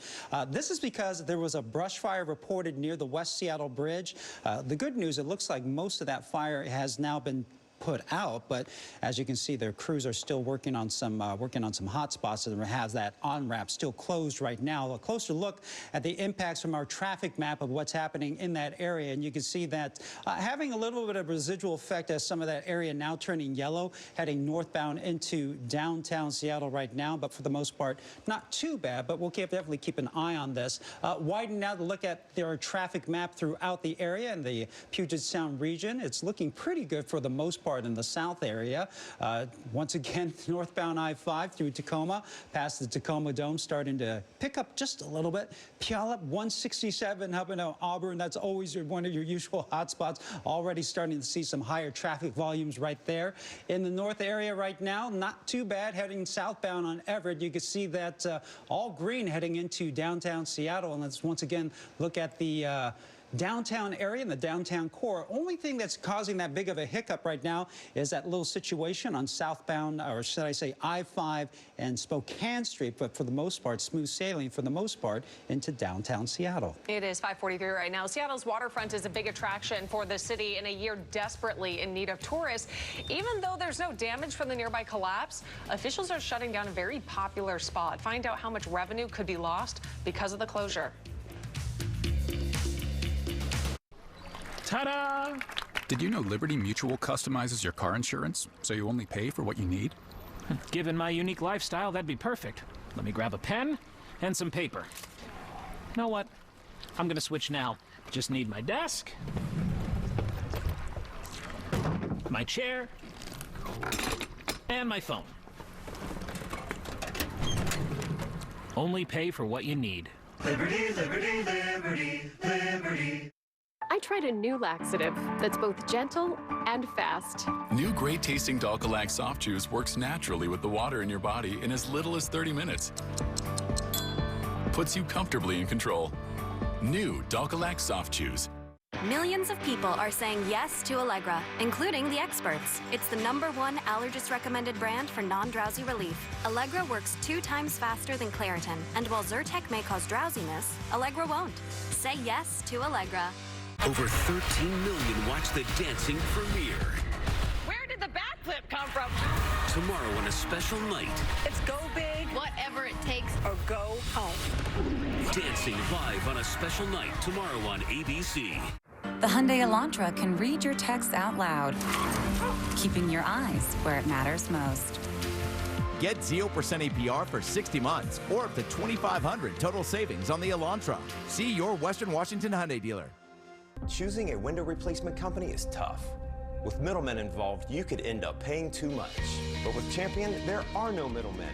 This is because there was a brush fire reported near the West Seattle Bridge. The good news, it looks like most of that fire has now been put out, but as you can see, their crews are still working on some hot spots that has that on-ramp still closed right now. A closer look at the impacts from our traffic map of what's happening in that area, and you can see that having a little bit of residual effect as some of that area now turning yellow, heading northbound into downtown Seattle right now, but for the most part, not too bad, but we'll definitely keep an eye on this. Widen out to look at their traffic map throughout the area in the Puget Sound region. It's looking pretty good for the most part. part in the south area. Once again, northbound I-5 through Tacoma, past the Tacoma Dome, starting to pick up just a little bit. Puyallup 167 up into Auburn. That's always one of your usual hotspots. Already starting to see some higher traffic volumes right there. In the north area right now, not too bad. Heading southbound on Everett, you can see that all green heading into downtown Seattle. And let's once again look at the downtown area and the downtown core. Only thing that's causing that big of a hiccup right now is that little situation on southbound, or should I say I-5 and Spokane Street, but for the most part, smooth sailing for the most part into downtown Seattle. It is 5:43 right now. Seattle's waterfront is a big attraction for the city in a year desperately in need of tourists. Even though there's no damage from the nearby collapse, officials are shutting down a very popular spot. Find out how much revenue could be lost because of the closure. Ta-da! Did you know Liberty Mutual customizes your car insurance so you only pay for what you need? Given my unique lifestyle, that'd be perfect. Let me grab a pen and some paper. You know what? I'm gonna switch now. Just need my desk, my chair, and my phone. Only pay for what you need. Liberty, liberty, liberty, liberty. I tried a new laxative that's both gentle and fast. New great-tasting Dalcolac Soft Chews works naturally with the water in your body in as little as 30 minutes. Puts you comfortably in control. New Dalcolac Soft Chews. Millions of people are saying yes to Allegra, including the experts. It's the #1 allergist-recommended brand for non-drowsy relief. Allegra works 2 times faster than Claritin, and while Zyrtec may cause drowsiness, Allegra won't. Say yes to Allegra. Over 13 million watch the dancing premiere. Where did the backflip come from? Tomorrow on a special night. It's go big, whatever it takes, or go home. Dancing live on a special night tomorrow on ABC. The Hyundai Elantra can read your texts out loud, keeping your eyes where it matters most. Get 0% APR for 60 months or up to $2,500 total savings on the Elantra. See your Western Washington Hyundai dealer. Choosing a window replacement company is tough. With middlemen involved, you could end up paying too much. But with Champion, there are no middlemen.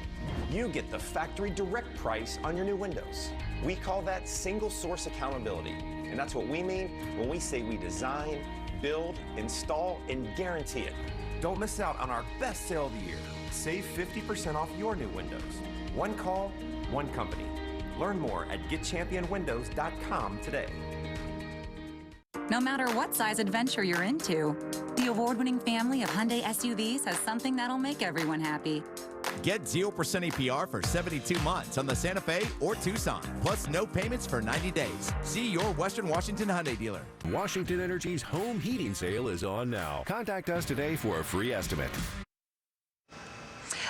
You get the factory direct price on your new windows. We call that single source accountability. And that's what we mean when we say we design, build, install, and guarantee it. Don't miss out on our best sale of the year. Save 50% off your new windows. One call, one company. Learn more at getchampionwindows.com today. No matter what size adventure you're into, the award-winning family of Hyundai SUVs has something that'll make everyone happy. Get 0% APR for 72 months on the Santa Fe or Tucson, plus no payments for 90 days. See your Western Washington Hyundai dealer. Washington Energy's home heating sale is on now. Contact us today for a free estimate.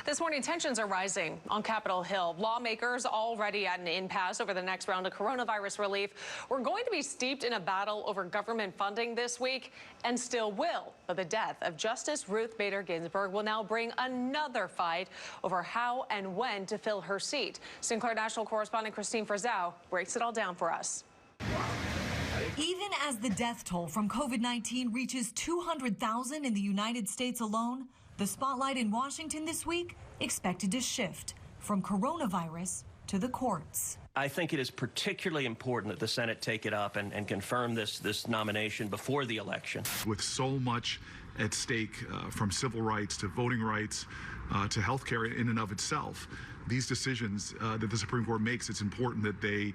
This morning, tensions are rising on Capitol Hill. Lawmakers already at an impasse over the next round of coronavirus relief. We're going to be steeped in a battle over government funding this week, and still will. But the death of Justice Ruth Bader Ginsburg will now bring another fight over how and when to fill her seat. Sinclair National correspondent Christine Frizzau breaks it all down for us. Even as the death toll from COVID-19 reaches 200,000 in the United States alone, the spotlight in Washington this week expected to shift from coronavirus to the courts. I think it is particularly important that the Senate take it up and confirm this nomination before the election. With so much at stake, from civil rights to voting rights to health care in and of itself, these decisions that the Supreme Court makes, it's important that they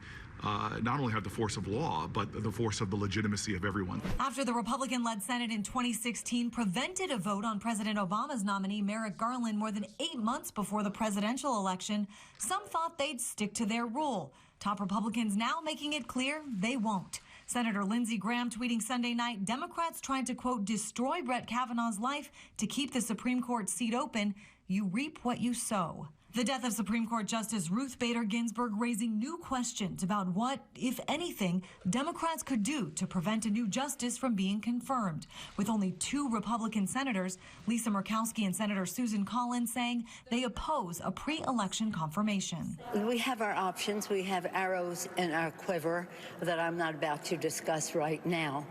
not only have the force of law, but the force of the legitimacy of everyone. After the Republican-led Senate in 2016 prevented a vote on President Obama's nominee, Merrick Garland, more than 8 months before the presidential election, some thought they'd stick to their rule. Top Republicans now making it clear they won't. Senator Lindsey Graham tweeting Sunday night, Democrats trying to, quote, destroy Brett Kavanaugh's life to keep the Supreme Court seat open. You reap what you sow. The death of Supreme Court Justice Ruth Bader Ginsburg raising new questions about what, if anything, Democrats could do to prevent a new justice from being confirmed. With only 2 Republican senators, Lisa Murkowski and Senator Susan Collins, saying they oppose a pre-election confirmation. We have our options. We have arrows in our quiver that I'm not about to discuss right now.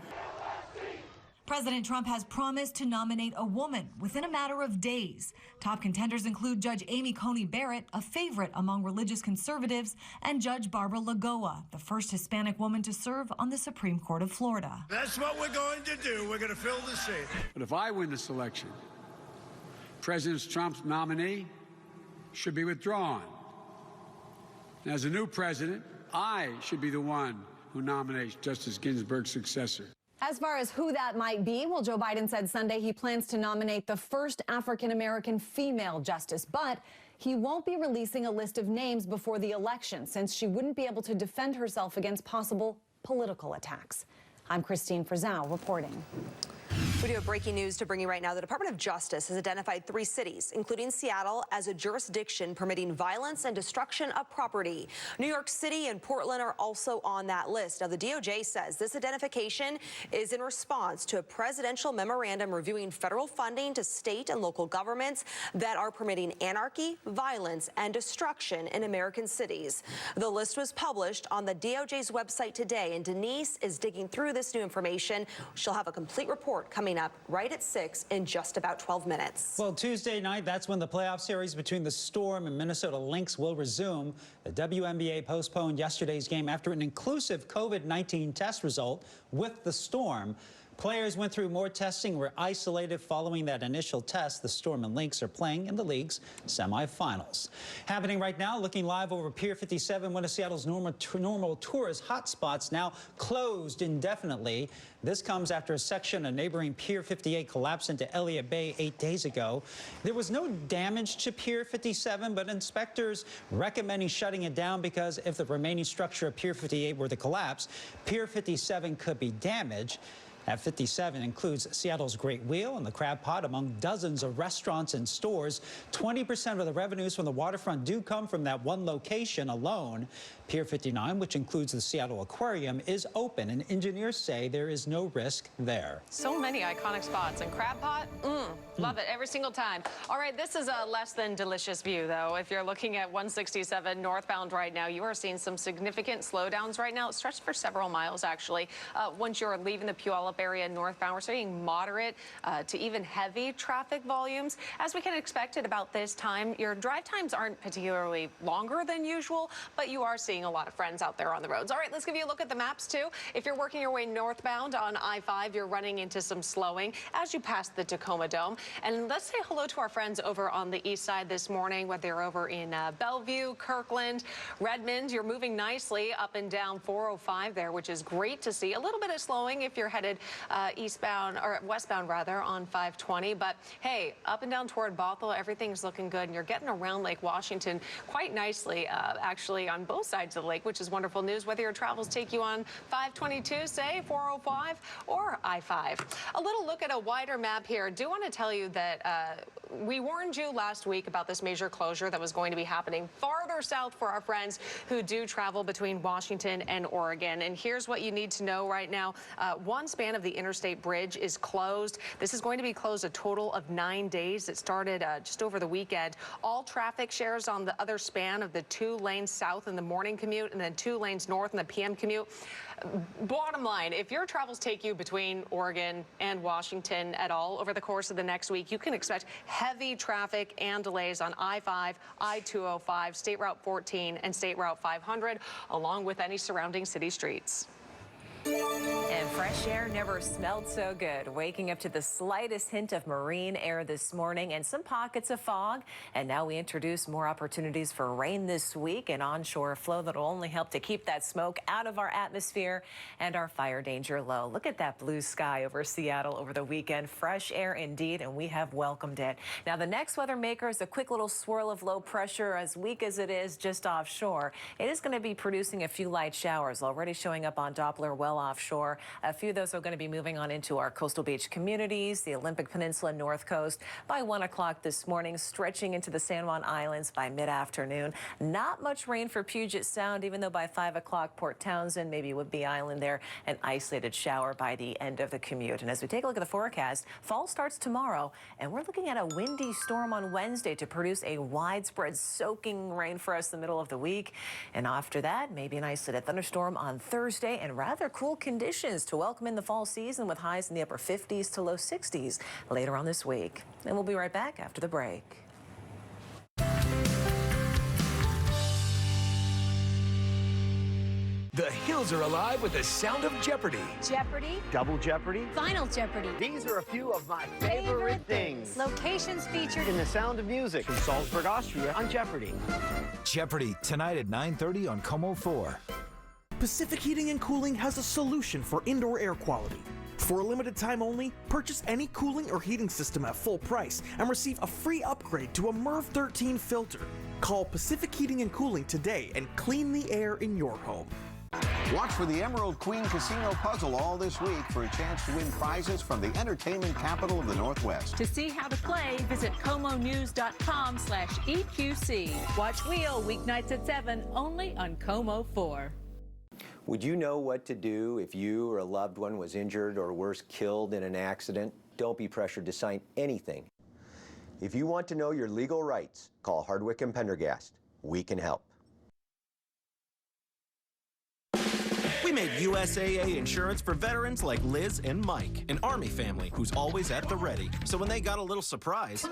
President Trump has promised to nominate a woman within a matter of days. Top contenders include Judge Amy Coney Barrett, a favorite among religious conservatives, and Judge Barbara Lagoa, the first Hispanic woman to serve on the Supreme Court of Florida. That's what we're going to do. We're going to fill the seat. But if I win this election, President Trump's nominee should be withdrawn. As a new president, I should be the one who nominates Justice Ginsburg's successor. As far as who that might be, well, Joe Biden said Sunday he plans to nominate the first African-American female justice, but he won't be releasing a list of names before the election since she wouldn't be able to defend herself against possible political attacks. I'm Christine Frizzell reporting. We do have breaking news to bring you right now. The Department of Justice has identified 3 cities, including Seattle, as a jurisdiction permitting violence and destruction of property. New York City and Portland are also on that list. Now, the DOJ says this identification is in response to a presidential memorandum reviewing federal funding to state and local governments that are permitting anarchy, violence, and destruction in American cities. The list was published on the DOJ's website today, and Denise is digging through this new information. She'll have a complete report coming up right at 6 in just about 12 minutes. Well, Tuesday night, that's when the playoff series between the Storm and Minnesota Lynx will resume. The WNBA postponed yesterday's game after an inclusive COVID-19 test result with the Storm. Players went through more testing, were isolated following that initial test. The Storm and Lynx are playing in the league's semifinals. Happening right now, looking live over Pier 57, one of Seattle's normal tourist hotspots, now closed indefinitely. This comes after a section of neighboring Pier 58 collapsed into Elliott Bay 8 days ago. There was no damage to Pier 57, but inspectors recommending shutting it down because if the remaining structure of Pier 58 were to collapse, Pier 57 could be damaged. At 57 includes Seattle's Great Wheel and the Crab Pot, among dozens of restaurants and stores. 20% of the revenues from the waterfront do come from that one location alone. Pier 59, which includes the Seattle Aquarium, is open, and engineers say there is no risk there. So many iconic spots, and Crab Pot, love it every single time. All right, this is a less than delicious view, though. If you're looking at 167 northbound right now, you are seeing some significant slowdowns right now. It stretched for several miles, actually. Once you're leaving the Puyallup area northbound, we're seeing moderate to even heavy traffic volumes. As we can expect at about this time, your drive times aren't particularly longer than usual, but you are seeing a lot of friends out there on the roads. All right, let's give you a look at the maps, too. If you're working your way northbound on I-5, you're running into some slowing as you pass the Tacoma Dome. And let's say hello to our friends over on the east side this morning, whether you're over in Bellevue, Kirkland, Redmond. You're moving nicely up and down 405 there, which is great to see. A little bit of slowing if you're headed eastbound, or westbound rather, on 520. But hey, up and down toward Bothell, everything's looking good, and you're getting around Lake Washington quite nicely, actually, on both sides of the lake, which is wonderful news, whether your travels take you on 522, say, 405, or I-5. A little look at a wider map here. I do want to tell you that we warned you last week about this major closure that was going to be happening farther south for our friends who do travel between Washington and Oregon. And here's what you need to know right now. One span of the interstate bridge is closed. This is going to be closed a total of 9 days. It started just over the weekend. All traffic shares on the other span of the 2 lanes south in the morning commute and then 2 lanes north in the PM commute. Bottom line, if your travels take you between Oregon and Washington at all over the course of the next week, you can expect heavy traffic and delays on I-5, I-205, State Route 14, and State Route 500, along with any surrounding city streets. And fresh air never smelled so good. Waking up to the slightest hint of marine air this morning and some pockets of fog. And now we introduce more opportunities for rain this week and onshore flow that will only help to keep that smoke out of our atmosphere and our fire danger low. Look at that blue sky over Seattle over the weekend. Fresh air indeed, and we have welcomed it. Now, the next weather maker is a quick little swirl of low pressure, as weak as it is just offshore. It is going to be producing a few light showers, already showing up on Doppler well offshore. A few of those are going to be moving on into our coastal beach communities, the Olympic Peninsula, North Coast by 1 o'clock this morning, stretching into the San Juan Islands by mid-afternoon. Not much rain for Puget Sound, even though by 5 o'clock, Port Townsend, maybe Whidbey Island there, an isolated shower by the end of the commute. And as we take a look at the forecast, fall starts tomorrow, and we're looking at a windy storm on Wednesday to produce a widespread soaking rain for us in the middle of the week. And after that, maybe an isolated thunderstorm on Thursday, and rather cool cool conditions to welcome in the fall season with highs in the upper 50s to low 60s later on this week. And we'll be right back after the break. The hills are alive with the sound of Jeopardy! Jeopardy! Double Jeopardy! Final Jeopardy! These are a few of my favorite things. Locations featured in The Sound of Music from Salzburg, Austria on Jeopardy! Jeopardy! Tonight at 9:30 on Como 4. Pacific Heating and Cooling has a solution for indoor air quality. For a limited time only, purchase any cooling or heating system at full price and receive a free upgrade to a MERV 13 filter. Call Pacific Heating and Cooling today and clean the air in your home. Watch for the Emerald Queen Casino Puzzle all this week for a chance to win prizes from the entertainment capital of the Northwest. To see how to play, visit comonews.com/EQC. Watch Wheel weeknights at 7 only on Como 4. Would you know what to do if you or a loved one was injured or worse, killed in an accident? Don't be pressured to sign anything. If you want to know your legal rights, call Hardwick and Pendergast. We can help. We made USAA insurance for veterans like Liz and Mike, an Army family who's always at the ready. So when they got a little surprise,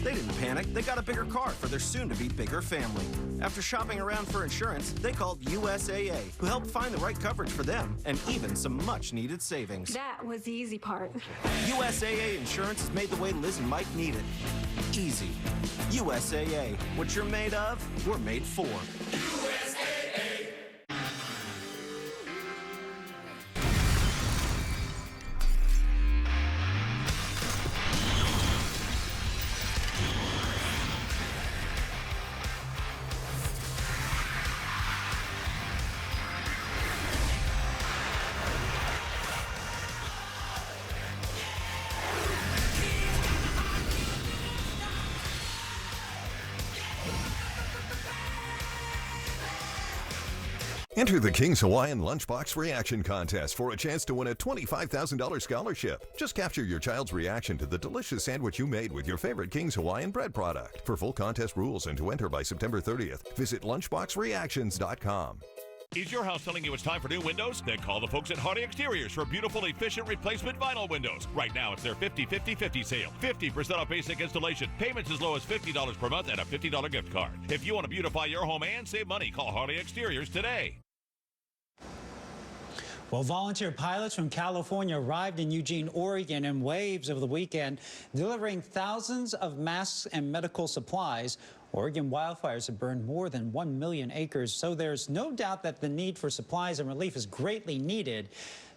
they didn't panic. They got a bigger car for their soon-to-be bigger family. After shopping around for insurance, they called USAA, who helped find the right coverage for them and even some much-needed savings. That was the easy part. USAA insurance has made the way Liz and Mike need it easy. USAA, what you're made of, we're made for. Enter the King's Hawaiian Lunchbox Reaction Contest for a chance to win a $25,000 scholarship. Just capture your child's reaction to the delicious sandwich you made with your favorite King's Hawaiian bread product. For full contest rules and to enter by September 30th, visit lunchboxreactions.com. Is your house telling you it's time for new windows? Then call the folks at Hardy Exteriors for beautiful, efficient replacement vinyl windows. Right now, it's their 50-50-50 sale. 50% off basic installation. Payments as low as $50 per month and a $50 gift card. If you want to beautify your home and save money, call Hardy Exteriors today. Well, volunteer pilots from California arrived in Eugene, Oregon in waves over the weekend, delivering thousands of masks and medical supplies. Oregon wildfires have burned more than 1 million acres, so there's no doubt that the need for supplies and relief is greatly needed.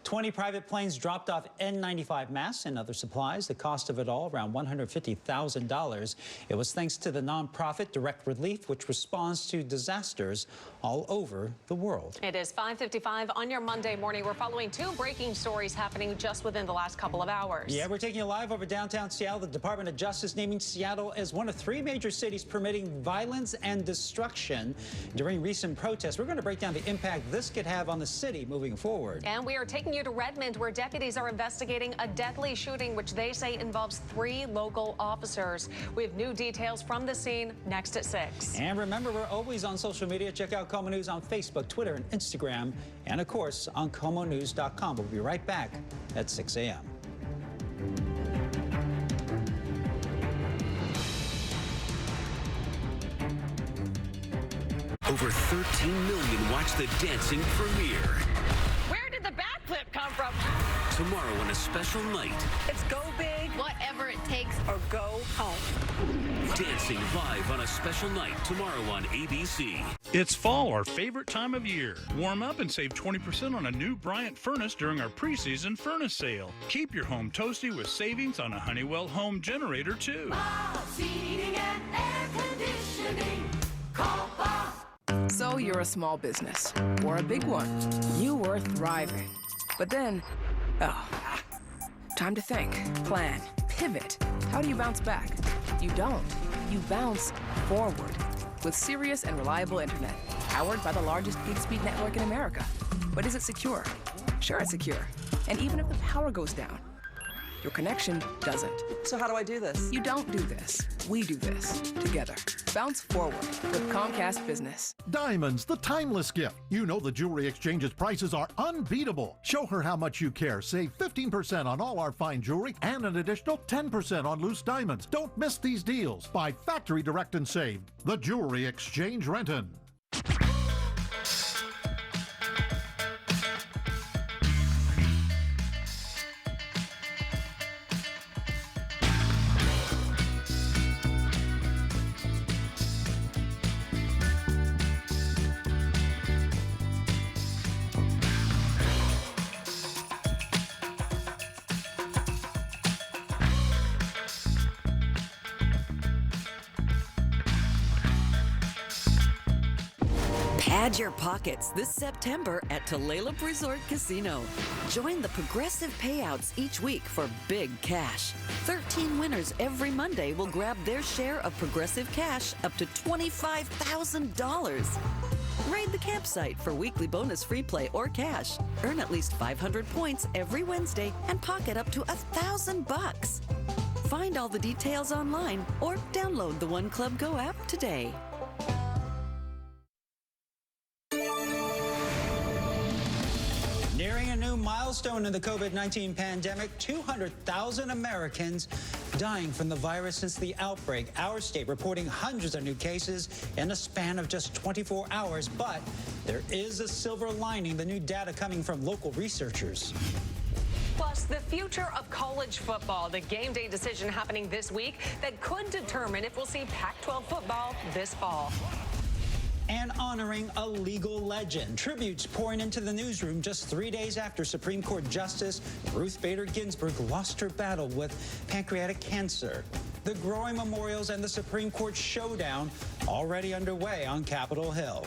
20 private planes dropped off N95 masks and other supplies. The cost of it all around $150,000. It was thanks to the nonprofit Direct Relief, which responds to disasters all over the world. It is 5:55 on your Monday morning. We're following two breaking stories happening just within the last couple of hours. Yeah, we're taking you live over downtown Seattle. The Department of Justice naming Seattle as one of 3 major cities permitting violence and destruction during recent protests. We're going to break down the impact this could have on the city moving forward. And we are taking you to Redmond, where deputies are investigating a deadly shooting, which they say involves 3 local officers. We have new details from the scene next at 6. And remember, we're always on social media. Check out Como News on Facebook, Twitter, and Instagram, and of course on comonews.com. We'll be right back at 6 a.m. Over 13 million watch the dancing premiere. Where did the backflip come from? Tomorrow on a special night. It's go big, whatever it takes, or go home. Dancing live on a special night tomorrow on ABC. It's fall, our favorite time of year. Warm up and save 20% on a new Bryant furnace during our preseason furnace sale. Keep your home toasty with savings on a Honeywell home generator, too. Bob's Heating and Air Conditioning. Call Bob. So you're a small business, or a big one. You were thriving. But then, time to think, plan, pivot. How do you bounce back? You don't. You bounce forward with serious and reliable internet, powered by the largest gig speed network in America. But is it secure? Sure, it's secure. And even if the power goes down, Your connection doesn't. So how do I do this? You don't do this. We do this together. Bounce forward with Comcast Business. Diamonds, the timeless gift. You know the Jewelry Exchange's prices are unbeatable. Show her how much you care. Save 15% on all our fine jewelry and an additional 10% on loose diamonds. Don't miss these deals. Buy factory direct and save. The Jewelry Exchange Renton. Pad your pockets this September at Tulalip Resort Casino. Join the progressive payouts each week for big cash. 13 winners every Monday will grab their share of progressive cash up to $25,000. Raid the campsite for weekly bonus free play or cash. Earn at least 500 points every Wednesday and pocket up to $1,000. Find all the details online or download the One Club Go app today. Nearing a new milestone in the COVID-19 pandemic, 200,000 Americans dying from the virus since the outbreak. Our state reporting hundreds of new cases in a span of just 24 hours. But there is a silver lining, the new data coming from local researchers. Plus, the future of college football, the game day decision happening this week that could determine if we'll see Pac-12 football this fall. And honoring a legal legend. Tributes pouring into the newsroom just 3 days after Supreme Court Justice Ruth Bader Ginsburg lost her battle with pancreatic cancer. The growing memorials and the Supreme Court showdown already underway on Capitol Hill.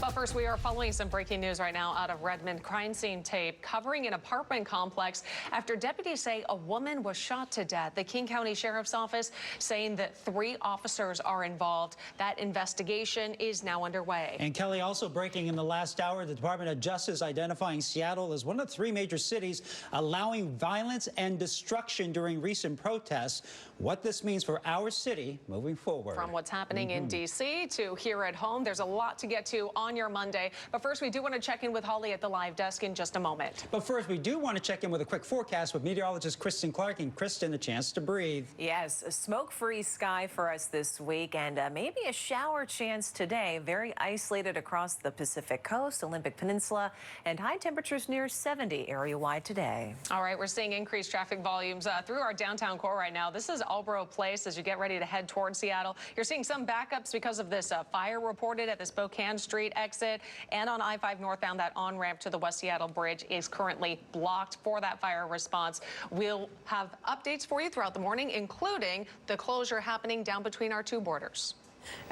But first, we are following some breaking news right now out of Redmond. Crime scene tape covering an apartment complex after deputies say a woman was shot to death. The King County Sheriff's Office saying that 3 officers are involved. That investigation is now underway. And Kelly, also breaking in the last hour, the Department of Justice identifying Seattle as one of 3 major cities allowing violence and destruction during recent protests. What this means for our city moving forward. From what's happening in D.C. to here at home, there's a lot to get to on your Monday. But first, we do want to check in with Holly at the live desk in just a moment. But first, we do want to check in with a quick forecast with meteorologist Kristen Clark. And Kristen, a chance to breathe. Yes, a smoke-free sky for us this week, and maybe a shower chance today. Very isolated across the Pacific coast, Olympic Peninsula, and high temperatures near 70 area-wide today. All right, we're seeing increased traffic volumes through our downtown core right now. This is Albro Place as you get ready to head towards Seattle. You're seeing some backups because of this fire reported at the Spokane Street exit and on I-5 northbound. That on-ramp to the West Seattle Bridge is currently blocked for that fire response. We'll have updates for you throughout the morning, including the closure happening down between our 2 borders.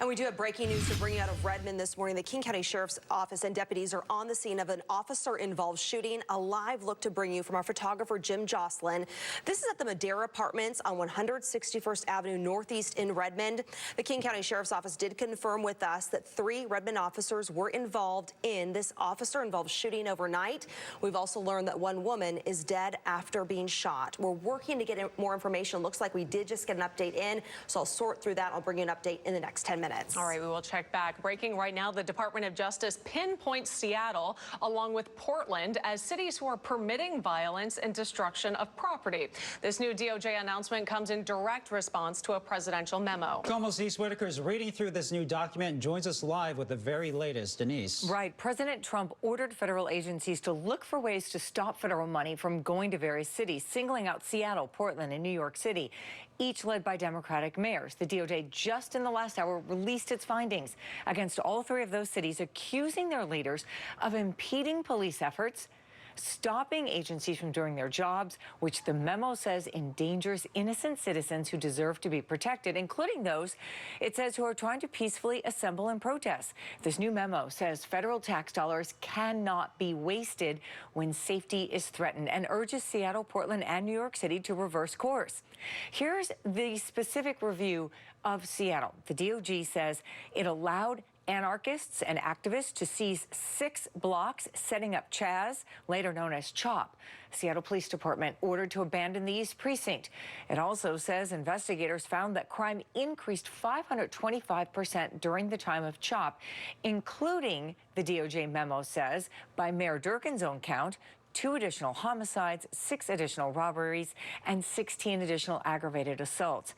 And we do have breaking news to bring you out of Redmond this morning. The King County Sheriff's Office and deputies are on the scene of an officer-involved shooting. A live look to bring you from our photographer, Jim Jocelyn. This is at the Madera Apartments on 161st Avenue Northeast in Redmond. The King County Sheriff's Office did confirm with us that 3 Redmond officers were involved in this officer-involved shooting overnight. We've also learned that 1 woman is dead after being shot. We're working to get more information. Looks like we did just get an update in, so I'll sort through that. I'll bring you an update in the next 10 minutes. All right, we will check back. Breaking right now, the Department of Justice pinpoints Seattle along with Portland as cities who are permitting violence and destruction of property. This new DOJ announcement comes in direct response to a presidential memo. Como's Denise Whitaker is reading through this new document and joins us live with the very latest. Denise. Right. President Trump ordered federal agencies to look for ways to stop federal money from going to various cities, singling out Seattle, Portland, and New York City, each led by Democratic mayors. The DOJ just in the last hour released its findings against all 3 of those cities, accusing their leaders of impeding police efforts, stopping agencies from doing their jobs, which the memo says endangers innocent citizens who deserve to be protected, including those, it says, who are trying to peacefully assemble and protest. This new memo says federal tax dollars cannot be wasted when safety is threatened and urges Seattle, Portland, and New York City to reverse course. Here's the specific review of Seattle. The DOJ says it allowed anarchists and activists to seize 6 blocks, setting up Chaz, later known as CHOP. Seattle Police Department ordered to abandon the East Precinct. It also says investigators found that crime increased 525% during the time of CHOP, including, the DOJ memo says, by Mayor Durkin's own count, 2 additional homicides, 6 additional robberies, and 16 additional aggravated assaults.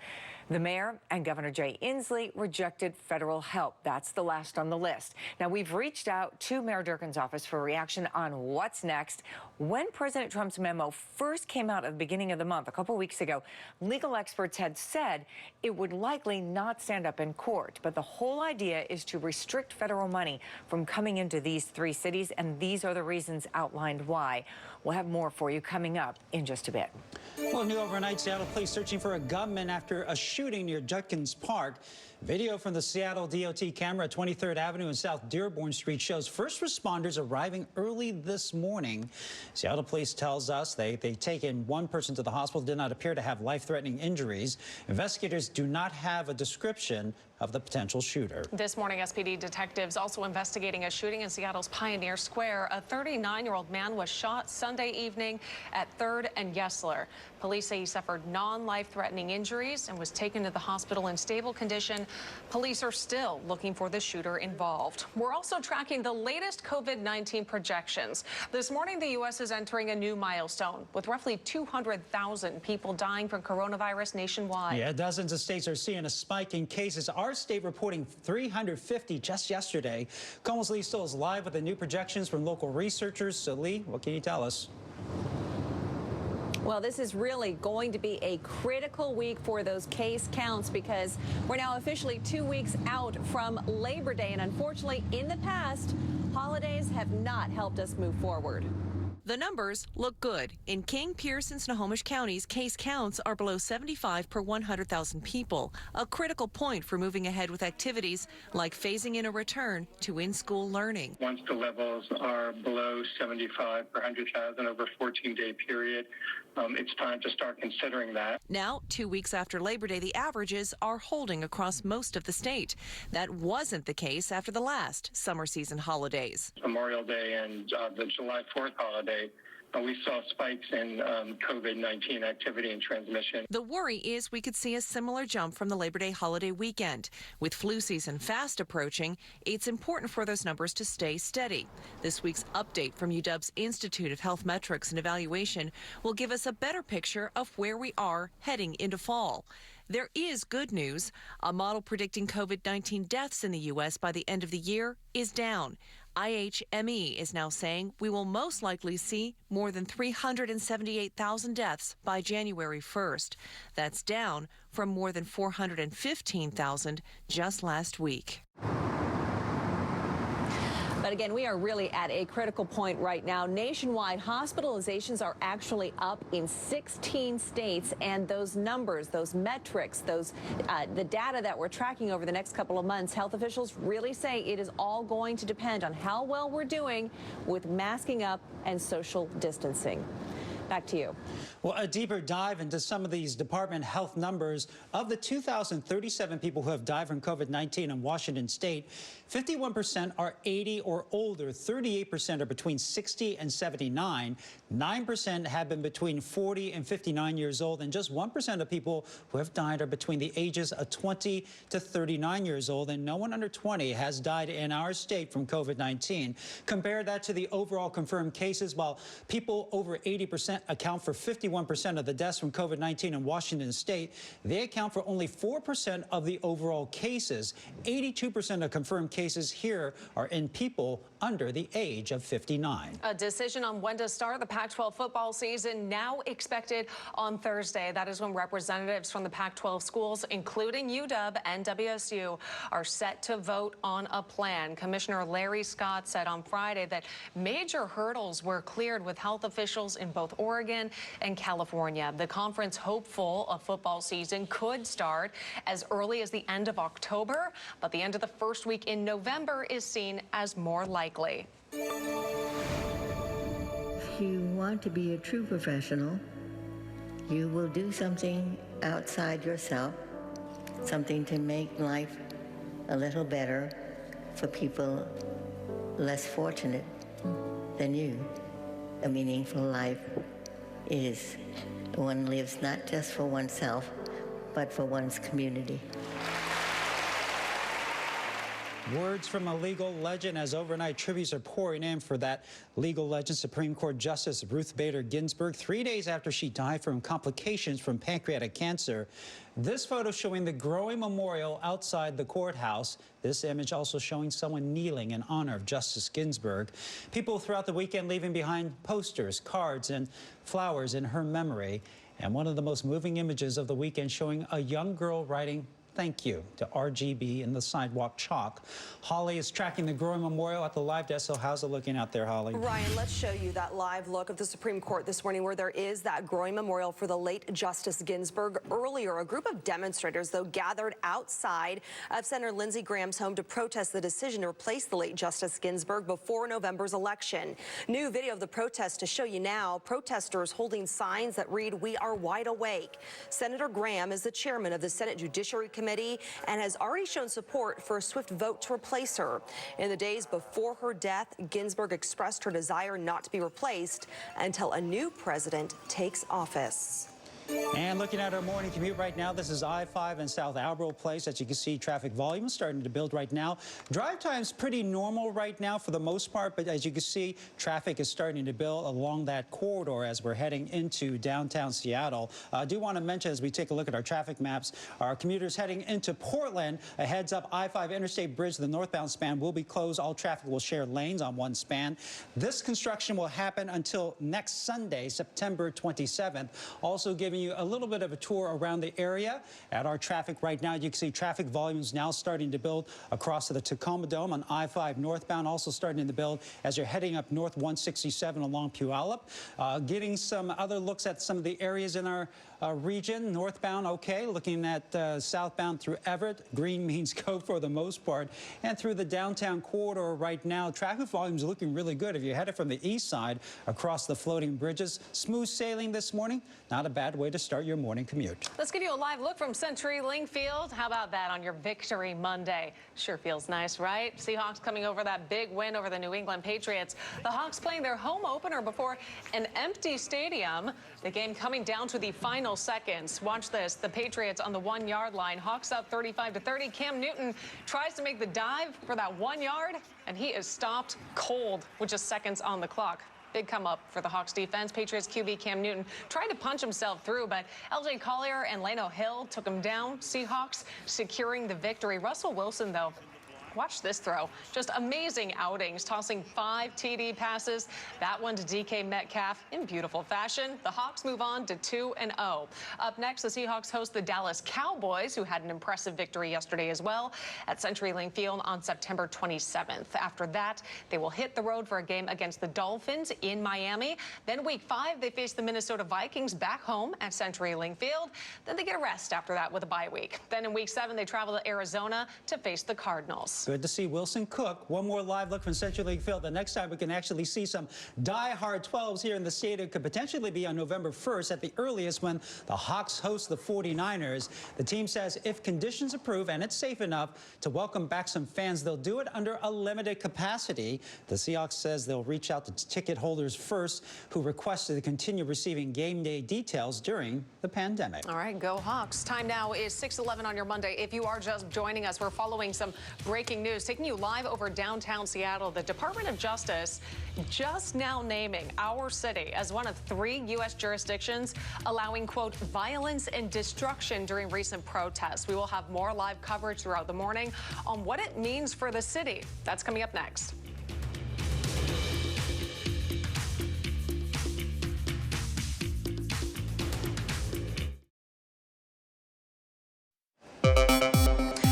The mayor and Governor Jay Inslee rejected federal help. That's the last on the list. Now, we've reached out to Mayor Durkin's office for a reaction on what's next. When President Trump's memo first came out at the beginning of the month, a couple weeks ago, legal experts had said it would likely not stand up in court. But the whole idea is to restrict federal money from coming into these 3 cities, and these are the reasons outlined why. We'll have more for you coming up in just a bit. Well, new overnight, Seattle police searching for a gunman after a shooting near Judkins Park. Video from the Seattle DOT camera at 23rd Avenue and South Dearborn Street shows first responders arriving early this morning. Seattle police tells us they've taken 1 person to the hospital, did not appear to have life-threatening injuries. Investigators do not have a description of the potential shooter. This morning, SPD detectives also investigating a shooting in Seattle's Pioneer Square. A 39-year-old man was shot Sunday evening at 3rd and Yesler. Police say he suffered non-life-threatening injuries and was taken to the hospital in stable condition. Police are still looking for the shooter involved. We're also tracking the latest COVID-19 projections. This morning, the U.S. is entering a new milestone with roughly 200,000 people dying from coronavirus nationwide. Yeah, dozens of states are seeing a spike in cases. Our state reporting 350 just yesterday. Como's Lee Stoll is live with the new projections from local researchers. So, Lee, what can you tell us? Well, this is really going to be a critical week for those case counts because we're now officially 2 weeks out from Labor Day. And unfortunately, in the past, holidays have not helped us move forward. The numbers look good. In King, Pierce, and Snohomish counties, case counts are below 75 per 100,000 people, a critical point for moving ahead with activities like phasing in a return to in-school learning. Once the levels are below 75 per 100,000 over a 14-day period, it's time to start considering that. Now, 2 weeks after Labor Day, the averages are holding across most of the state. That wasn't the case after the last summer season holidays. Memorial Day and the July 4th holiday, we saw spikes in COVID-19 activity and transmission. The worry is we could see a similar jump from the Labor Day holiday weekend. With flu season fast approaching, it's important for those numbers to stay steady. This week's update from UW's Institute of Health Metrics and Evaluation will give us a better picture of where we are heading into fall. There is good news. A model predicting COVID-19 deaths in the U.S. by the end of the year is down. IHME is now saying we will most likely see more than 378,000 deaths by January 1st. That's down from more than 415,000 just last week. But again, we are really at a critical point right now. Nationwide, hospitalizations are actually up in 16 states, and those numbers, those metrics, the data that we're tracking over the next couple of months, health officials really say it is all going to depend on how well we're doing with masking up and social distancing. Back to you. Well, a deeper dive into some of these department health numbers. Of the 2,037 people who have died from COVID-19 in Washington state, 51% are 80 or older, 38% are between 60 and 79, 9% have been between 40 and 59 years old, and just 1% of people who have died are between the ages of 20 to 39 years old, and no one under 20 has died in our state from COVID-19. Compare that to the overall confirmed cases. While people over 80% account for 51% of the deaths from COVID-19 in Washington state, they account for only 4% of the overall cases. 82% of confirmed cases here are in people under the age of 59. A decision on when to start the Pac-12 football season now expected on Thursday. That is when representatives from the Pac-12 schools, including UW and WSU, are set to vote on a plan. Commissioner Larry Scott said on Friday that major hurdles were cleared with health officials in both Oregon and California. The conference hopeful a football season could start as early as the end of October, but the end of the first week in November is seen as more likely. If you want to be a true professional, you will do something outside yourself, something to make life a little better for people less fortunate than you. A meaningful life is one lives not just for oneself, but for one's community. Words from a legal legend as overnight tributes are pouring in for that legal legend, Supreme Court Justice Ruth Bader Ginsburg, 3 days after she died from complications from pancreatic cancer. This photo showing the growing memorial outside the courthouse. This image also showing someone kneeling in honor of Justice Ginsburg. People throughout the weekend leaving behind posters, cards, and flowers in her memory. And one of the most moving images of the weekend showing a young girl writing "Thank you" to RGB in the sidewalk chalk. Holly is tracking the growing memorial at the live desk. So how's it looking out there, Holly? Ryan, let's show you that live look of the Supreme Court this morning where there is that growing memorial for the late Justice Ginsburg. Earlier, a group of demonstrators, though, gathered outside of Senator Lindsey Graham's home to protest the decision to replace the late Justice Ginsburg before November's election. New video of the protest to show you now. Protesters holding signs that read, "We are wide awake." Senator Graham is the chairman of the Senate Judiciary Committee and has already shown support for a swift vote to replace her. In the days before her death, Ginsburg expressed her desire not to be replaced until a new president takes office. And looking at our morning commute right now, this is I-5 in South Albro Place. As you can see, traffic volume is starting to build right now. Drive time's pretty normal right now for the most part, but as you can see, traffic is starting to build along that corridor as we're heading into downtown Seattle. I do want to mention, as we take a look at our traffic maps, our commuters heading into Portland, a heads up, I-5 Interstate Bridge, the northbound span will be closed. All traffic will share lanes on one span. This construction will happen until next Sunday, September 27th. Also giving you a little bit of a tour around the area. At our traffic right now, you can see traffic volumes now starting to build across the Tacoma Dome on I-5 northbound, also starting to build as you're heading up north 167 along Puyallup. Getting some other looks at some of the areas in our region. Northbound, okay. Looking at southbound through Everett, green means go for the most part. And through the downtown corridor right now, traffic volumes looking really good. If you're headed from the east side across the floating bridges, smooth sailing this morning. Not a bad way to start your morning commute. Let's give you a live look from CenturyLink Field. How about that on your Victory Monday? Sure feels nice, right? Seahawks coming over that big win over the New England Patriots. The Hawks playing their home opener before an empty stadium. The game coming down to the final seconds. Watch this. The Patriots on the 1 yard line. Hawks up 35-30. Cam Newton tries to make the dive for that 1 yard, and he is stopped cold with just seconds on the clock. Big come up for the Hawks defense. Patriots QB Cam Newton tried to punch himself through, but LJ Collier and Lano Hill took him down. Seahawks securing the victory. Russell Wilson, though, watch this throw. Just amazing outings, tossing 5 TD passes. That one to DK Metcalf in beautiful fashion. The Hawks move on to 2-0. Up next, the Seahawks host the Dallas Cowboys, who had an impressive victory yesterday as well at CenturyLink Field on September 27th. After that, they will hit the road for a game against the Dolphins in Miami. Then week 5, they face the Minnesota Vikings back home at CenturyLink Field. Then they get a rest after that with a bye week. Then in week 7, they travel to Arizona to face the Cardinals. Good to see Wilson Cook. One more live look from CenturyLink Field. The next time we can actually see some die-hard 12s here in the stadium could potentially be on November 1st at the earliest when the Hawks host the 49ers. The team says if conditions approve and it's safe enough to welcome back some fans, they'll do it under a limited capacity. The Seahawks says they'll reach out to ticket holders first who requested to continue receiving game day details during the pandemic. All right, go Hawks. Time now is 6:11 on your Monday. If you are just joining us, we're following some breaking news, taking you live over downtown Seattle. The Department of Justice just now naming our city as one of 3 U.S. jurisdictions allowing, quote, violence and destruction during recent protests. We will have more live coverage throughout the morning on what it means for the city. That's coming up next.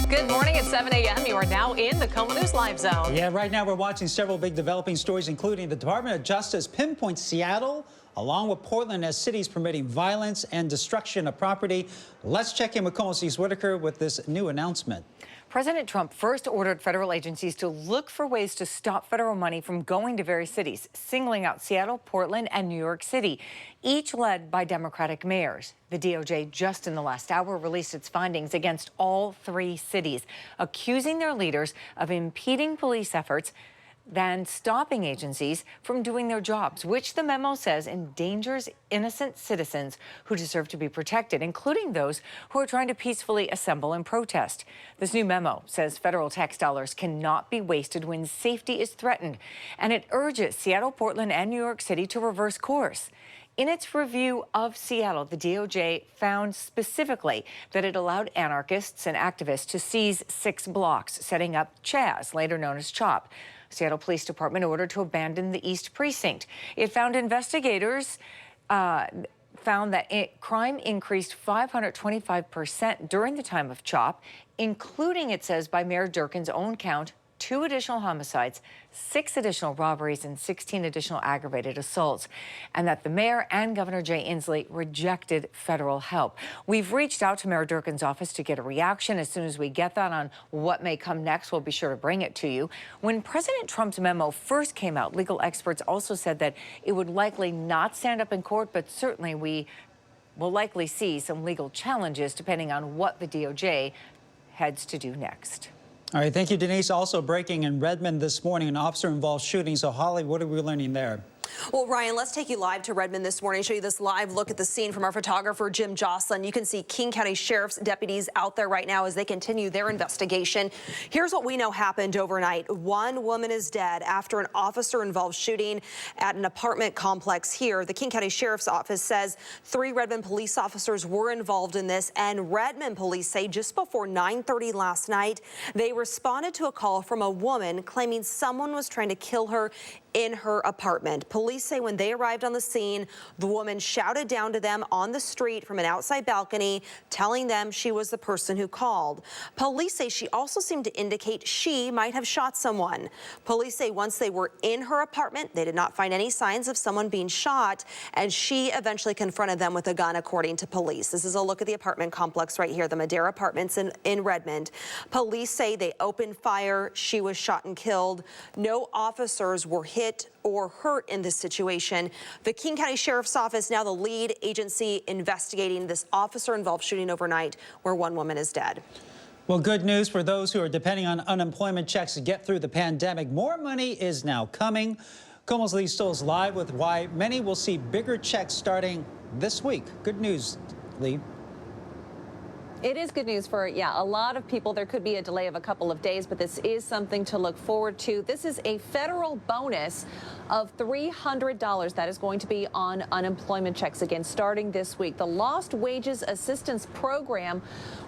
Good morning at 7 a.m. You are now in the KOMO News Live Zone. Yeah, right now we're watching several big developing stories, including the Department of Justice pinpoints Seattle along with Portland as cities permitting violence and destruction of property. Let's check in with KOMO Steve's Whitaker with this new announcement. President Trump first ordered federal agencies to look for ways to stop federal money from going to various cities, singling out Seattle, Portland, and New York City, each led by Democratic mayors. The DOJ just in the last hour released its findings against all three cities, accusing their leaders of impeding police efforts than stopping agencies from doing their jobs, which the memo says endangers innocent citizens who deserve to be protected, including those who are trying to peacefully assemble and protest. This new memo says federal tax dollars cannot be wasted when safety is threatened, and it urges Seattle, Portland, and New York City to reverse course. In its review of Seattle, the DOJ found specifically that it allowed anarchists and activists to seize 6 blocks, setting up Chaz, later known as CHOP. Seattle Police Department ordered to abandon the East Precinct. It found investigators found that crime increased 525% during the time of CHOP, including, it says, by Mayor Durkin's own count, 2 additional homicides, 6 additional robberies, and 16 additional aggravated assaults, and that the mayor and Governor Jay Inslee rejected federal help. We've reached out to Mayor Durkin's office to get a reaction. As soon as we get that on what may come next, we'll be sure to bring it to you. When President Trump's memo first came out, legal experts also said that it would likely not stand up in court, but certainly we will likely see some legal challenges depending on what the DOJ heads to do next. All right, thank you, Denise. Also breaking in Redmond this morning, an officer-involved shooting. So, Holly, what are we learning there? Well, Ryan, let's take you live to Redmond this morning, show you this live look at the scene from our photographer, Jim Jocelyn. You can see King County Sheriff's deputies out there right now as they continue their investigation. Here's what we know happened overnight. 1 woman is dead after an officer-involved shooting at an apartment complex here. The King County Sheriff's Office says 3 Redmond police officers were involved in this, and Redmond police say just before 9:30 last night, they responded to a call from a woman claiming someone was trying to kill her in her apartment. Police say when they arrived on the scene, the woman shouted down to them on the street from an outside balcony, telling them she was the person who called. Police say she also seemed to indicate she might have shot someone. Police say once they were in her apartment, they did not find any signs of someone being shot, and she eventually confronted them with a gun, according to police. This is a look at the apartment complex right here, the Madera Apartments in Redmond. Police say they opened fire. She was shot and killed. No officers were hit or hurt in this situation. The King County Sheriff's Office now the lead agency investigating this officer-involved shooting overnight where 1 woman is dead. Well, good news for those who are depending on unemployment checks to get through the pandemic. More money is now coming. KOMO's Lee Stoll is live with why many will see bigger checks starting this week. Good news, Lee. It is good news for, a lot of people. There could be a delay of a couple of days, but this is something to look forward to. This is a federal bonus of $300 that is going to be on unemployment checks again starting this week. The Lost Wages Assistance Program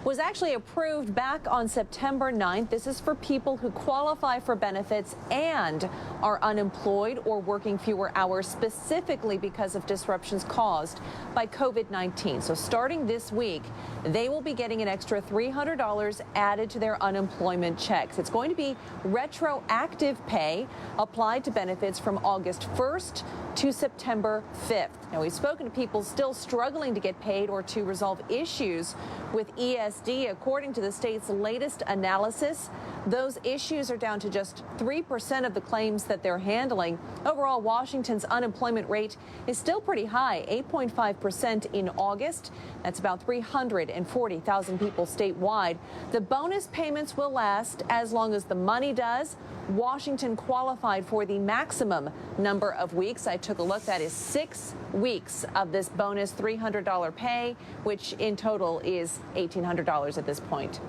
was actually approved back on September 9th. This is for people who qualify for benefits and are unemployed or working fewer hours, specifically because of disruptions caused by COVID-19. So starting this week, they will be getting an extra $300 added to their unemployment checks. It's going to be retroactive pay applied to benefits from August 1st to September 5th. Now, we've spoken to people still struggling to get paid or to resolve issues with ESD. According to the state's latest analysis, those issues are down to just 3% of the claims that they're handling. Overall, Washington's unemployment rate is still pretty high, 8.5% in August. That's about 340,000 people statewide. The bonus payments will last as long as the money does. Washington qualified for the maximum number of weeks. I took a look. That is 6 weeks of this bonus $300 pay, which in total is $1,800 at this point.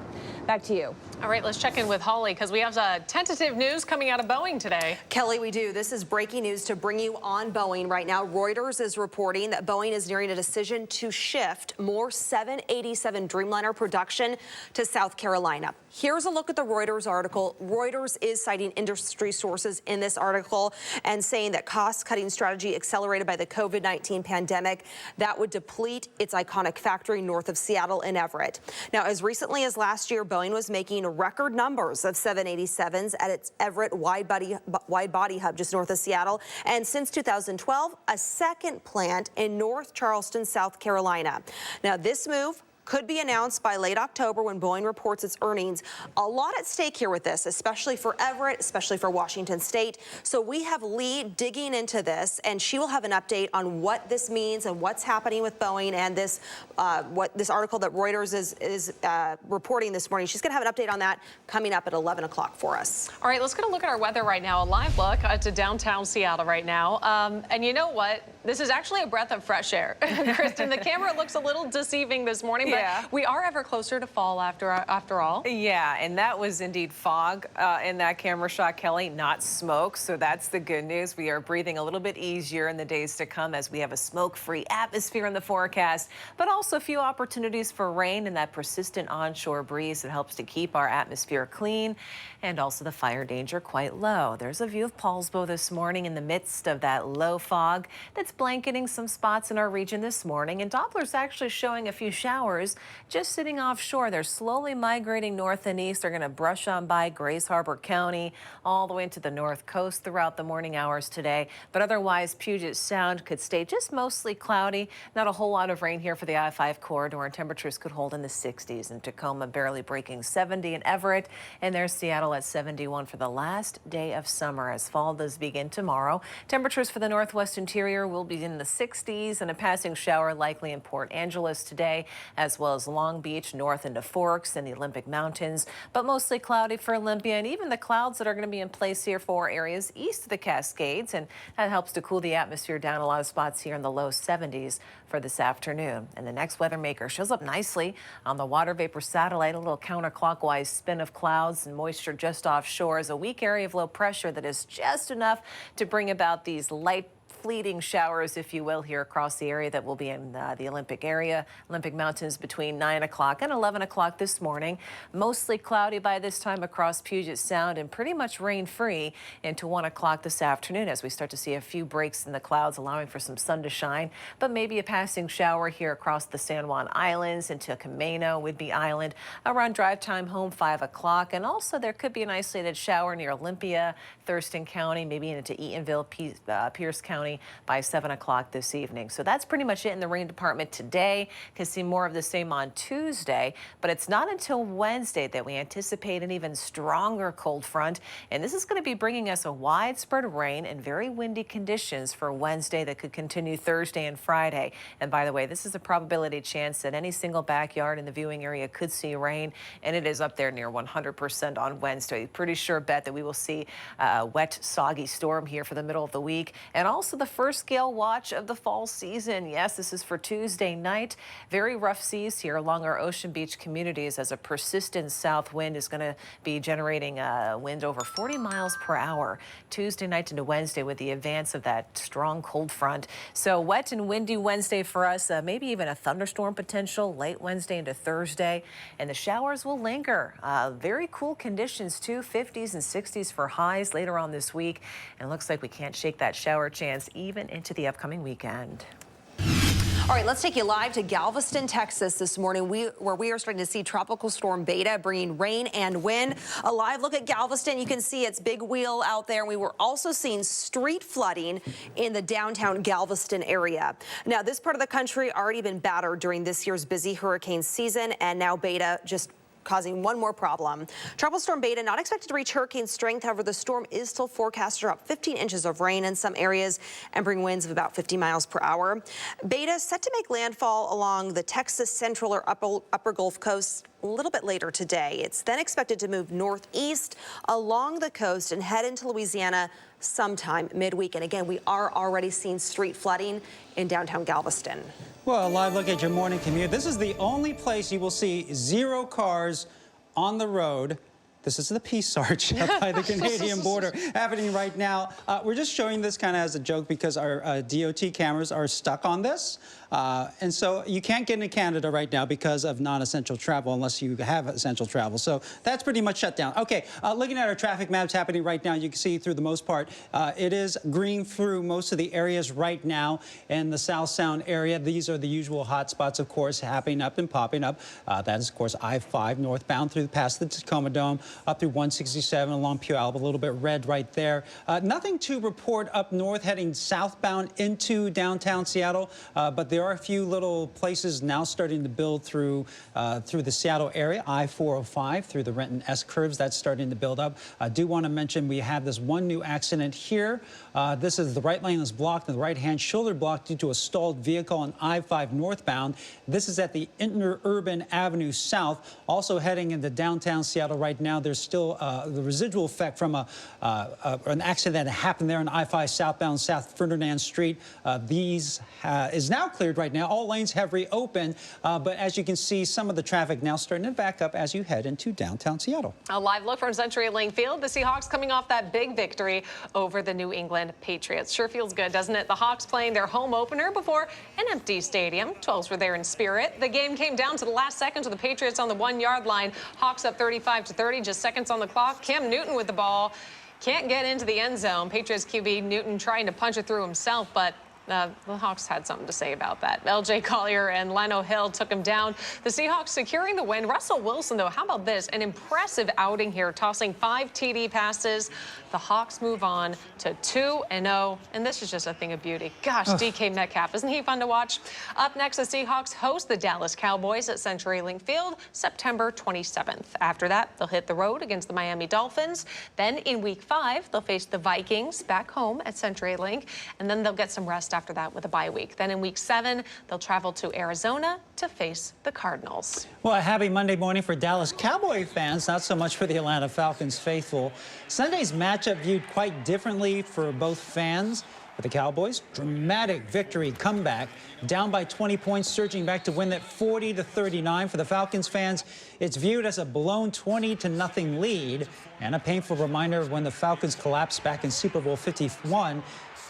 Back to you. All right, let's check in with Holly because we have tentative news coming out of Boeing today. Kelly, we do. This is breaking news to bring you on Boeing right now. Reuters is reporting that Boeing is nearing a decision to shift more 787 Dreamliner production to South Carolina. Here's a look at the Reuters article. Reuters is citing industry sources in this article and saying that cost-cutting strategy accelerated by the COVID-19 pandemic that would deplete its iconic factory north of Seattle in Everett. Now, as recently as last year, Boeing was making seeing record numbers of 787s at its Everett wide body hub just north of Seattle. And since 2012, a second plant in North Charleston, South Carolina. Now, this move could be announced by late October when Boeing reports its earnings. A lot at stake here with this, especially for Everett, especially for Washington State. So we have Lee digging into this, and she will have an update on what this means and what's happening with Boeing and this what this article that Reuters is reporting this morning. She's going to have an update on that coming up at 11 o'clock for us. All right, let's get a look at our weather right now. A live look to downtown Seattle right now. And you know what? This is actually a breath of fresh air. Kristen, the camera looks a little deceiving this morning, but we are ever closer to fall after all. Yeah, and that was indeed fog in that camera shot, Kelly, not smoke. So that's the good news. We are breathing a little bit easier in the days to come as we have a smoke-free atmosphere in the forecast, but also a few opportunities for rain and that persistent onshore breeze that helps to keep our atmosphere clean and also the fire danger quite low. There's a view of Paulsbo this morning in the midst of that low fog that's blanketing some spots in our region this morning, and Doppler's actually showing a few showers just sitting offshore. They're slowly migrating north and east. They're going to brush on by Grays Harbor County all the way into the north coast throughout the morning hours today. But otherwise, Puget Sound could stay just mostly cloudy. Not a whole lot of rain here for the I-5 corridor, and temperatures could hold in the 60s. In Tacoma, barely breaking 70 in Everett, and there's Seattle at 71 for the last day of summer as fall does begin tomorrow. Temperatures for the northwest interior will be in the 60s, and a passing shower likely in Port Angeles today, as well as Long Beach, north into Forks and the Olympic Mountains, but mostly cloudy for Olympia, and even the clouds that are going to be in place here for areas east of the Cascades, and that helps to cool the atmosphere down. A lot of spots here in the low 70s for this afternoon. And the next weather maker shows up nicely on the water vapor satellite, a little counterclockwise spin of clouds and moisture just offshore as a weak area of low pressure that is just enough to bring about these light fleeting showers, if you will, here across the area that will be in the Olympic area, Olympic Mountains between 9 o'clock and 11 o'clock this morning. Mostly cloudy by this time across Puget Sound and pretty much rain-free into 1 o'clock this afternoon as we start to see a few breaks in the clouds, allowing for some sun to shine, but maybe a passing shower here across the San Juan Islands into Camano, Whidbey Island, around drive time home 5 o'clock. And also there could be an isolated shower near Olympia, Thurston County, maybe into Eatonville, Pierce County by 7 o'clock this evening. So that's pretty much it in the rain department today. Can see more of the same on Tuesday, but it's not until Wednesday that we anticipate an even stronger cold front. And this is going to be bringing us a widespread rain and very windy conditions for Wednesday that could continue Thursday and Friday. And by the way, this is a probability chance that any single backyard in the viewing area could see rain, and it is up there near 100% on Wednesday. Pretty sure bet that we will see a wet, soggy storm here for the middle of the week, and also the first gale watch of the fall season. Yes, this is for Tuesday night. Very rough seas here along our Ocean Beach communities as a persistent south wind is going to be generating a wind over 40 miles per hour Tuesday night into Wednesday with the advance of that strong cold front. So wet and windy Wednesday for us, maybe even a thunderstorm potential late Wednesday into Thursday, and the showers will linger. Very cool conditions too, 50s and 60s for highs later on this week, and it looks like we can't shake that shower chance even into the upcoming weekend. All right, let's take you live to Galveston, Texas this morning, where we are starting to see Tropical Storm Beta bringing rain and wind. A live look at Galveston. You can see its big wheel out there. We were also seeing street flooding in the downtown Galveston area. Now, this part of the country already been battered during this year's busy hurricane season, and now Beta just causing one more problem. Tropical Storm Beta not expected to reach hurricane strength. However, the storm is still forecast to drop 15 inches of rain in some areas and bring winds of about 50 miles per hour. Beta is set to make landfall along the Texas Central or Upper Gulf Coast a little bit later today. It's then expected to move northeast along the coast and head into Louisiana sometime midweek. And again, we are already seeing street flooding in downtown Galveston. Well, a live look at your morning commute. This is the only place you will see 0 cars on the road This is the Peace Arch by the Canadian border happening right now. We're just showing this kind of as a joke because our DOT cameras are stuck on this. And so you can't get into Canada right now because of non-essential travel unless you have essential travel. So that's pretty much shut down. Okay, looking at our traffic maps happening right now, you can see through the most part, it is green through most of the areas right now in the South Sound area. These are the usual hot spots, of course, happening up and popping up. That is, of course, I-5 northbound through past the Tacoma Dome, up through 167 along Puyallup, a little bit red right there. Nothing to report up north heading southbound into downtown Seattle, but there are a few little places now starting to build through the Seattle area. I-405 through the Renton S curves, that's starting to build up. I do want to mention we have this one new accident here. This is the right lane is blocked and the right-hand shoulder blocked due to a stalled vehicle on I-5 northbound. This is at the Interurban Avenue South, also heading into downtown Seattle right now. There's still the residual effect from an accident that happened there on I-5 southbound South Ferdinand Street. These is now cleared right now. All lanes have reopened, but as you can see, some of the traffic now starting to back up as you head into downtown Seattle. A live look from CenturyLink Field. The Seahawks coming off that big victory over the New England Patriots. Sure feels good, doesn't it? The Hawks playing their home opener before an empty stadium. 12s were there in spirit. The game came down to the last seconds with the Patriots on the 1-yard line. Hawks up 35-30, just seconds on the clock. Cam Newton with the ball. Can't get into the end zone. Patriots QB Newton trying to punch it through himself, but the Hawks had something to say about that. L.J. Collier and Leno Hill took him down. The Seahawks securing the win. Russell Wilson, though, how about this? An impressive outing here, tossing 5 TD passes. The Hawks move on to 2-0, and this is just a thing of beauty. Gosh, DK Metcalf, isn't he fun to watch? Up next, the Seahawks host the Dallas Cowboys at CenturyLink Field September 27th. After that, they'll hit the road against the Miami Dolphins. Then in Week 5, they'll face the Vikings back home at CenturyLink, and then they'll get some rest after that with a bye week. Then in Week 7, they'll travel to Arizona to face the Cardinals. Well, a happy Monday morning for Dallas Cowboy fans, not so much for the Atlanta Falcons faithful. Sunday's matchup viewed quite differently for both fans. With the Cowboys, dramatic victory comeback, down by 20 points, surging back to win that 40-39. For the Falcons fans, it's viewed as a blown 20-0 lead and a painful reminder of when the Falcons collapsed back in Super Bowl 51.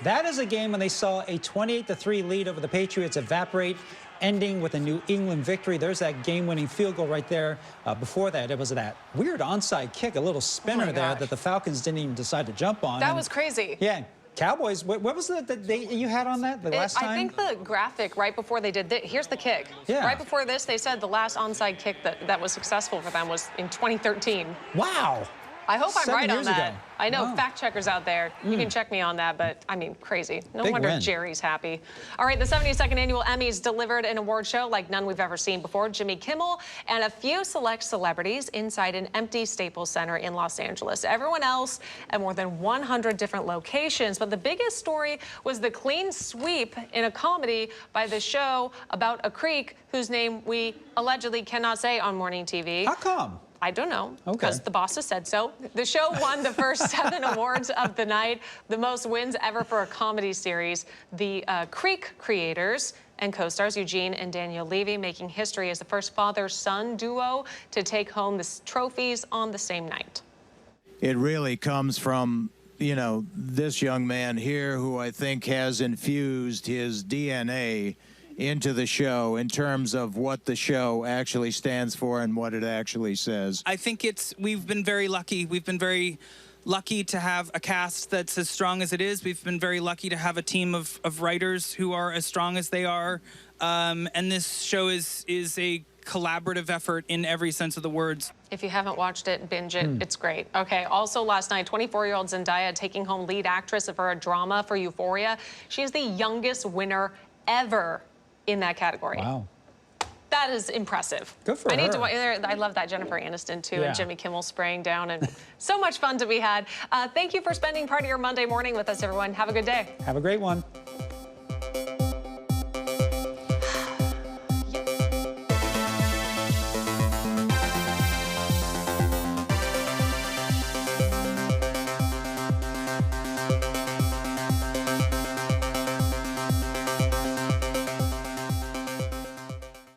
That is a game when they saw a 28-3 lead over the Patriots evaporate, ending with a New England victory. There's that game-winning field goal right there. Before that, it was that weird onside kick, a little spinner there that the Falcons didn't even decide to jump on. That was crazy. Yeah. Cowboys, what was the date you had on that, the last time? I think the graphic right before they did this, here's the kick. Yeah. Right before this, they said the last onside kick that was successful for them was in 2013. Wow. I hope I'm right on that. Ago. I know Wow. fact checkers out there. You can check me on that, but I mean, crazy. No Big wonder win. Jerry's happy. All right, the 72nd annual Emmys delivered an award show like none we've ever seen before. Jimmy Kimmel and a few select celebrities inside an empty Staples Center in Los Angeles. Everyone else at more than 100 different locations. But the biggest story was the clean sweep in a comedy by the show about a creek whose name we allegedly cannot say on morning TV. How come? I don't know, because the bosses said so. The show won the first 7 awards of the night, the most wins ever for a comedy series. The Creek creators and co-stars Eugene and Daniel Levy making history as the first father-son duo to take home the trophies on the same night. It really comes from, you know, this young man here who I think has infused his DNA into the show in terms of what the show actually stands for and what it actually says. I think we've been very lucky. We've been very lucky to have a cast that's as strong as it is. We've been very lucky to have a team of writers who are as strong as they are. And this show is a collaborative effort in every sense of the words. If you haven't watched it, binge it. It's great. Okay, also last night, 24-year-old Zendaya taking home lead actress for a drama for Euphoria. She is the youngest winner ever in that category. Wow. That is impressive. Good for her. I love that Jennifer Aniston, too, Yeah. and Jimmy Kimmel spraying down, and so much fun to be had. Thank you for spending part of your Monday morning with us, everyone. Have a good day. Have a great one.